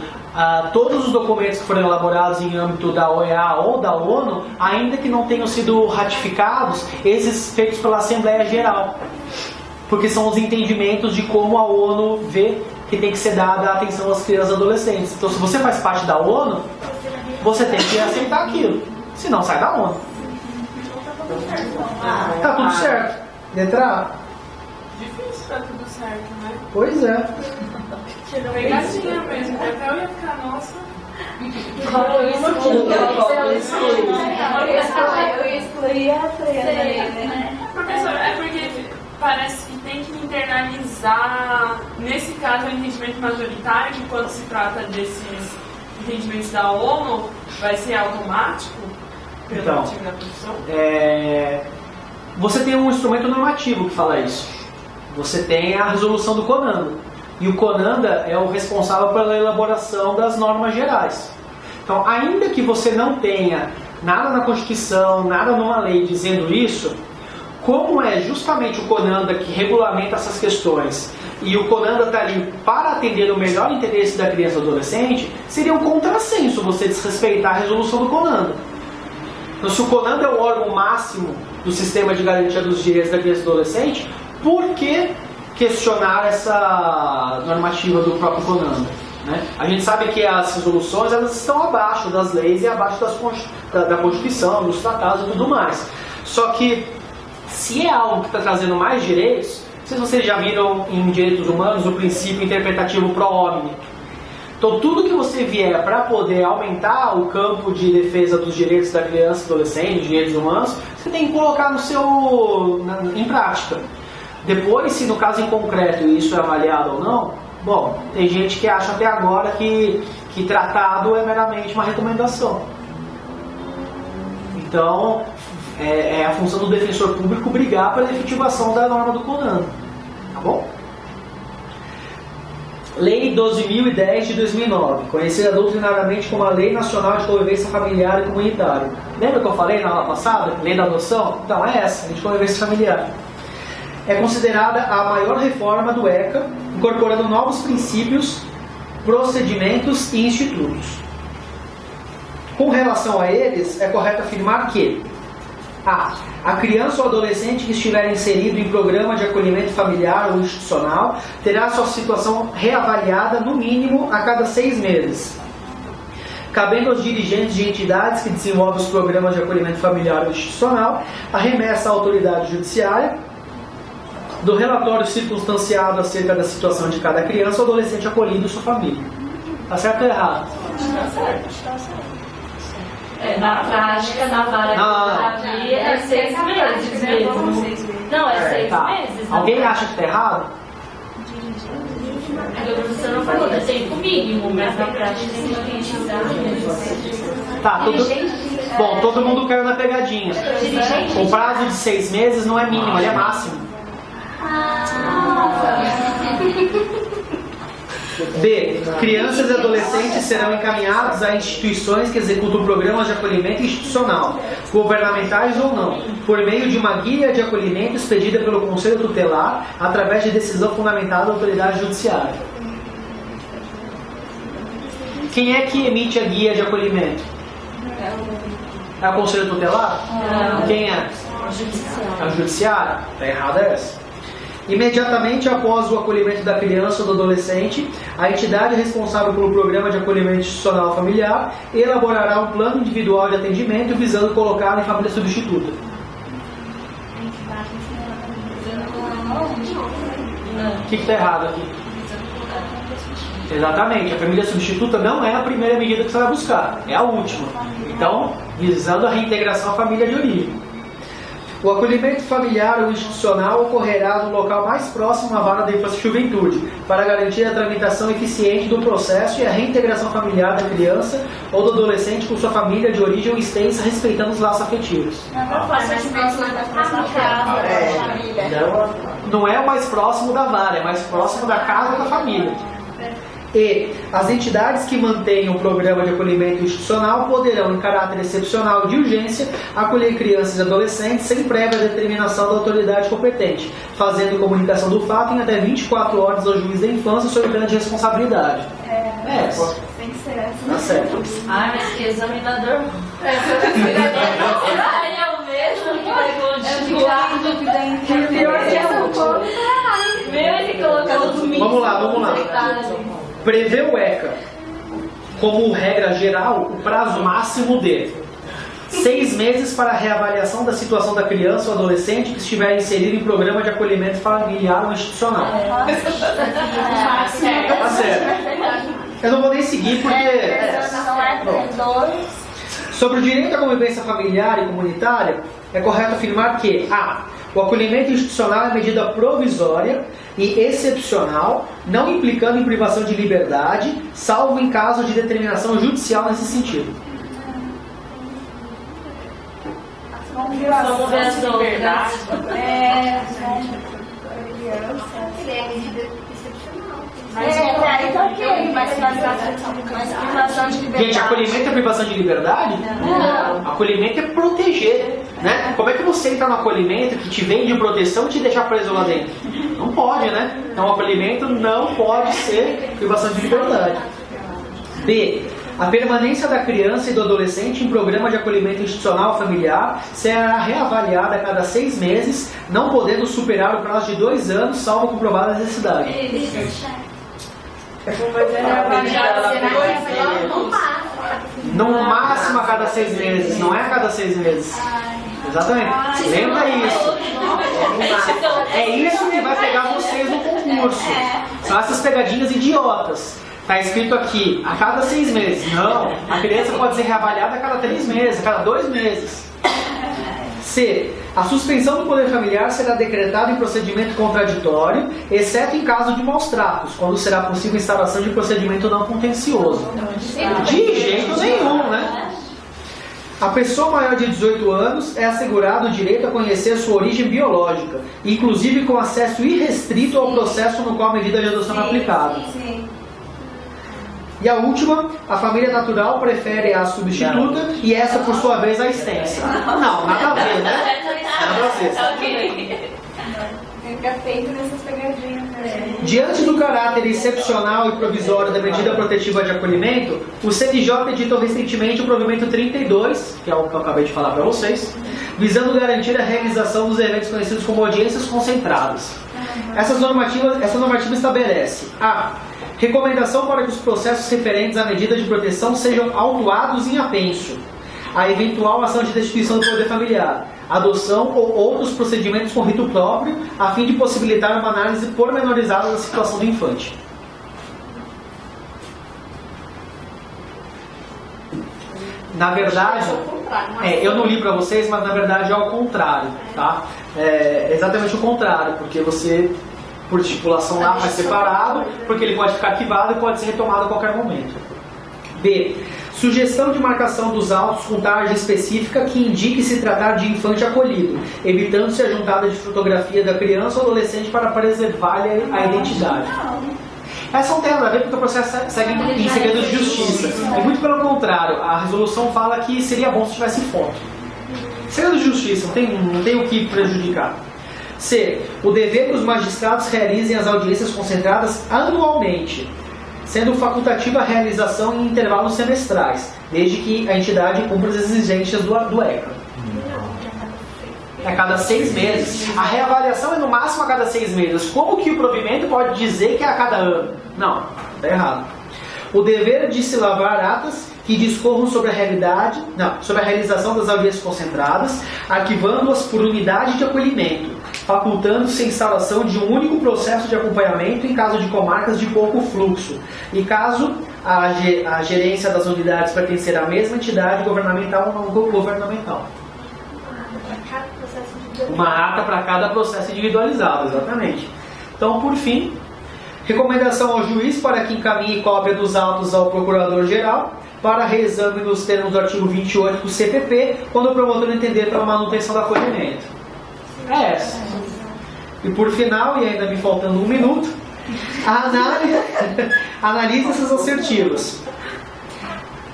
todos os documentos que forem elaborados em âmbito da OEA ou da ONU, ainda que não tenham sido ratificados, esses feitos pela Assembleia Geral. Porque são os entendimentos de como a ONU vê que tem que ser dada atenção às crianças e adolescentes. Então, se você faz parte da ONU, você tem que aceitar aquilo. Senão, sai da ONU. Tá tudo certo. Letra A. Difícil tá tudo certo, né? Pois é. Pegadinha mesmo, até eu ia ficar, nossa. Eu excluí a freia, né? Professor, é porque parece que tem que internalizar, nesse caso, o entendimento majoritário, que quando se trata desses entendimentos da ONU, vai ser automático pelo artigo da Constituição? Você tem um instrumento normativo que fala isso. Você tem a resolução do CONANDA. E o CONANDA é o responsável pela elaboração das normas gerais. Então, ainda que você não tenha nada na Constituição, nada numa lei dizendo isso, como é justamente o CONANDA que regulamenta essas questões e o CONANDA está ali para atender o melhor interesse da criança e do adolescente, seria um contrassenso você desrespeitar a resolução do CONANDA. Então, se o CONANDA é o órgão máximo do sistema de garantia dos direitos da criança e do adolescente, por que questionar essa normativa do próprio CONANDA? Né? A gente sabe que as resoluções elas estão abaixo das leis e abaixo da Constituição, dos tratados e tudo mais. Só que, se é algo que está trazendo mais direitos, não sei se vocês já viram em direitos humanos o princípio interpretativo pro homine. Então, tudo que você vier para poder aumentar o campo de defesa dos direitos da criança e do adolescente, dos direitos humanos, você tem que colocar em prática. Depois, se no caso em concreto isso é avaliado ou não, bom, tem gente que acha até agora que tratado é meramente uma recomendação. Então, é a função do defensor público brigar pela efetivação da norma do CONANDA. Tá bom? Lei 12.010 de 2009, conhecida doutrinariamente como a Lei Nacional de Convivência Familiar e Comunitária. Lembra que eu falei na aula passada? Lei da adoção? Então é essa, Lei de Convivência Familiar. É considerada a maior reforma do ECA, incorporando novos princípios, procedimentos e institutos. Com relação a eles, é correto afirmar que a criança ou adolescente que estiver inserido em programa de acolhimento familiar ou institucional terá sua situação reavaliada no mínimo a cada 6 meses. Cabendo aos dirigentes de entidades que desenvolvem os programas de acolhimento familiar ou institucional a remessa à autoridade judiciária do relatório circunstanciado acerca da situação de cada criança ou adolescente acolhido e sua família. Tá certo ou errado? Tá certo. Na prática, na vara de é 6 meses mesmo. Não, é 6 meses. Alguém acha que tá errado? A professora não falou, é tempo mínimo, mas na prática tem 6 meses. Tá, bom, todo mundo caiu na pegadinha. O prazo de 6 meses não é mínimo, ele é máximo. B. Crianças e adolescentes serão encaminhados a instituições que executam programas de acolhimento institucional, governamentais ou não, por meio de uma guia de acolhimento expedida pelo Conselho Tutelar, através de decisão fundamentada da autoridade judiciária. Quem é que emite a guia de acolhimento? É o Conselho Tutelar? Não. Quem é? É o Judiciário? Está errada essa. Imediatamente após o acolhimento da criança ou do adolescente, a entidade responsável pelo programa de acolhimento institucional familiar elaborará um plano individual de atendimento visando colocá-lo em família substituta. O que está errado aqui? Exatamente, a família substituta não é a primeira medida que você vai buscar, é a última. Então, visando a reintegração à família de origem. O acolhimento familiar ou institucional ocorrerá no local mais próximo à vara da infância e juventude, para garantir a tramitação eficiente do processo e a reintegração familiar da criança ou do adolescente com sua família de origem ou extensa, respeitando os laços afetivos. Não é o mais próximo da vara, é mais próximo da casa ou da família. E as entidades que mantenham o programa de acolhimento institucional poderão, em caráter excepcional e de urgência, acolher crianças e adolescentes sem prévia determinação da autoridade competente, fazendo comunicação do fato em até 24 horas ao juiz da infância sob grande responsabilidade. Tem que ser assim. Tá certo. Ai, mas que examinador. Ai, é o mesmo que vai continuar. Ele colocou os mínimos. Vamos lá. Prevê o ECA, como regra geral, o prazo máximo de 6 meses para a reavaliação da situação da criança ou adolescente que estiver inserido em programa de acolhimento familiar ou institucional. Tá certo. Eu não vou nem seguir porque... Sobre o direito à convivência familiar e comunitária, é correto afirmar que o acolhimento institucional é medida provisória e excepcional, não implicando em privação de liberdade, salvo em caso de determinação judicial nesse sentido. Vamos ver as outras. Gente, acolhimento é privação de liberdade? Não. Acolhimento é proteger, né? Como é que você entra no acolhimento que te vende proteção e te deixar preso lá dentro? Não pode, né? Então, acolhimento não pode ser privação de liberdade. B. A permanência da criança e do adolescente em programa de acolhimento institucional familiar será reavaliada a cada 6 meses, não podendo superar o prazo de 2 anos, salvo comprovada necessidade. No máximo a cada 6 meses, não é a cada 6 meses. Exatamente. Lembra isso. É isso que vai pegar vocês no concurso. São essas pegadinhas idiotas. Está escrito aqui, a cada 6 meses. Não, a criança pode ser reavaliada a cada 3 meses, a cada 2 meses. C. A suspensão do poder familiar será decretada em procedimento contraditório, exceto em caso de maus tratos, quando será possível a instauração de procedimento não contencioso. De jeito nenhum, né? A pessoa maior de 18 anos é assegurado o direito a conhecer sua origem biológica, inclusive com acesso irrestrito ao processo no qual a medida de adoção é aplicada. E a última, a família natural prefere a substituta e essa, por sua vez, a extensa. Não, nada a ver, né? Nada a ver. Fica feito nessas pegadinhas. Diante do caráter excepcional e provisório da medida protetiva de acolhimento, o CNJ editou recentemente o provimento 32, que é o que eu acabei de falar para vocês, visando garantir a realização dos eventos conhecidos como audiências concentradas. Essa normativa estabelece recomendação para que os processos referentes à medida de proteção sejam autuados em apenso, a eventual ação de destituição do poder familiar, adoção ou outros procedimentos com rito próprio, a fim de possibilitar uma análise pormenorizada da situação do infante. Na verdade, eu não li para vocês, mas na verdade é ao contrário, tá? É exatamente o contrário, porque você, por estipulação lá, faz separado, porque ele pode ficar arquivado e pode ser retomado a qualquer momento. B. Sugestão de marcação dos autos com tarja específica que indique se tratar de infante acolhido, evitando-se a juntada de fotografia da criança ou adolescente para preservar-lhe a identidade. Essa não tem nada a ver porque o processo segue em segredo de justiça. E muito pelo contrário, a resolução fala que seria bom se tivesse foto. Segredo de justiça, não tem o que prejudicar. C. O dever que os magistrados realizem as audiências concentradas anualmente, sendo facultativa a realização em intervalos semestrais, desde que a entidade cumpra as exigências do ECA. É a cada 6 meses. A reavaliação é no máximo a cada 6 meses. Como que o provimento pode dizer que é a cada ano? Não, está errado. O dever de se lavrar atas que discorram sobre a realização das audiências concentradas, arquivando-as por unidade de acolhimento, facultando-se a instalação de um único processo de acompanhamento em caso de comarcas de pouco fluxo, e caso a gerência das unidades pertencer à mesma entidade governamental ou não governamental. Uma ata para cada processo individualizado, exatamente. Então, por fim, recomendação ao juiz para que encaminhe cópia dos autos ao procurador-geral para reexame nos termos do artigo 28 do CPP, quando o promotor entender pela manutenção do acolhimento. É essa. E por final, e ainda me faltando 1 minuto, Analise essas assertivas.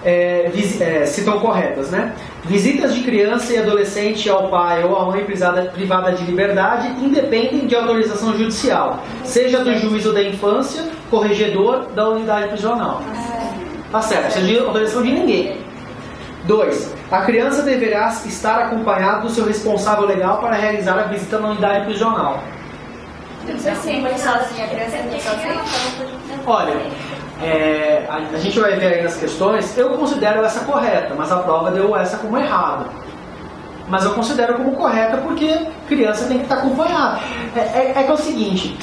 Se estão corretas, né? Visitas de criança e adolescente ao pai ou à mãe privada de liberdade independem de autorização judicial, seja do juízo da infância, corregedor da unidade prisional. Tá certo, não precisa de autorização de ninguém. 2. A criança deverá estar acompanhada do seu responsável legal para realizar a visita na unidade prisional. Sempre sozinha, a criança sempre sozinha. Olha, a gente vai ver aí nas questões, eu considero essa correta, mas a prova deu essa como errada. Mas eu considero como correta porque criança tem que estar acompanhada. É que é o seguinte,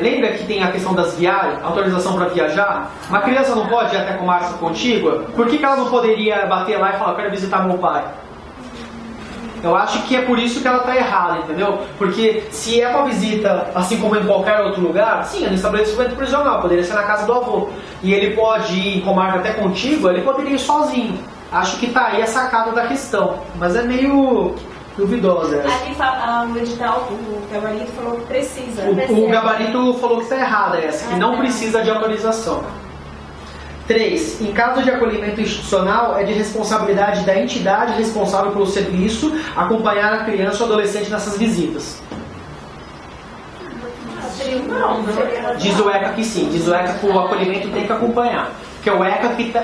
lembra que tem a questão das viagens, autorização para viajar? Uma criança não pode ir até comarca contígua? Por que ela não poderia bater lá e falar, eu quero visitar meu pai? Eu acho que é por isso que ela está errada, entendeu? Porque se é uma visita, assim como em qualquer outro lugar, sim, é no estabelecimento prisional, poderia ser na casa do avô. E ele pode ir em comarca até contígua, ele poderia ir sozinho. Acho que está aí a sacada da questão, mas é meio duvidosa essa. Aqui no edital, o gabarito falou que precisa. O gabarito falou que está errada essa, que não precisa de autorização. 3. Em caso de acolhimento institucional, é de responsabilidade da entidade responsável pelo serviço acompanhar a criança ou adolescente nessas visitas. Diz o ECA que sim, diz o ECA que o acolhimento tem que acompanhar. Porque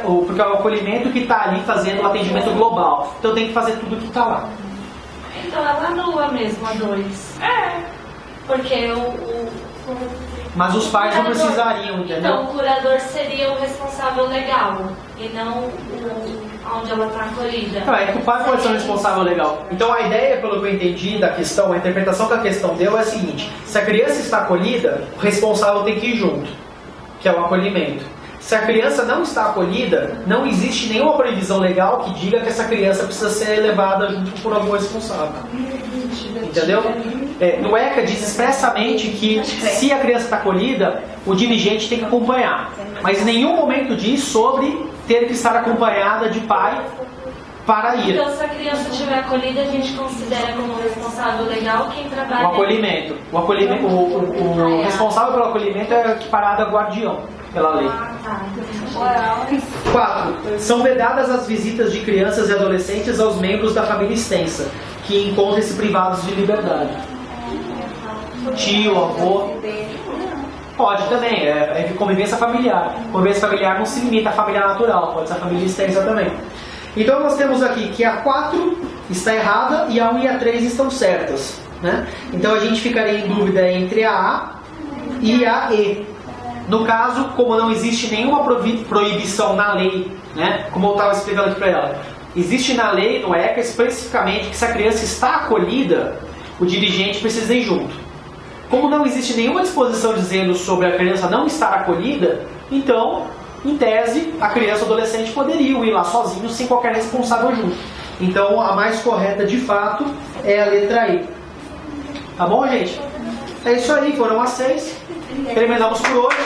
porque é o acolhimento que está ali fazendo o atendimento global. Então tem que fazer tudo que está lá. Então ela anula mesmo a 2. Porque mas os pais não precisariam, entendeu? Então o curador seria o responsável legal e não onde ela está acolhida. É que o pai pode ser o responsável legal. Então a ideia, pelo que eu entendi da questão, a interpretação que a questão deu é a seguinte: se a criança está acolhida, o responsável tem que ir junto, que é o acolhimento. Se a criança não está acolhida, não existe nenhuma previsão legal que diga que essa criança precisa ser levada junto por algum responsável. Entendeu? No ECA diz expressamente que se a criança está acolhida, o dirigente tem que acompanhar. Mas em nenhum momento diz sobre ter que estar acompanhada de pai para ir. Então, se a criança estiver acolhida, a gente considera como responsável legal quem trabalha... O acolhimento. O responsável pelo acolhimento é equiparado a guardião, pela lei. 4. São vedadas as visitas de crianças e adolescentes aos membros da família extensa, que encontram-se privados de liberdade. Tio, avô... Pode também, é convivência familiar. Convivência familiar não se limita à família natural, pode ser a família extensa também. Então nós temos aqui que a 4 está errada e a 1 e a 3 estão certas, né? Então a gente ficaria em dúvida entre a A e a E. No caso, como não existe nenhuma proibição na lei, né? Como eu estava explicando aqui para ela, existe na lei, no ECA, especificamente que se a criança está acolhida, o dirigente precisa ir junto. Como não existe nenhuma disposição dizendo sobre a criança não estar acolhida, então, em tese, a criança ou adolescente poderia ir lá sozinho, sem qualquer responsável junto. Então, a mais correta, de fato, é a letra E. Tá bom, gente? É isso aí, foram as 6. Terminamos por hoje.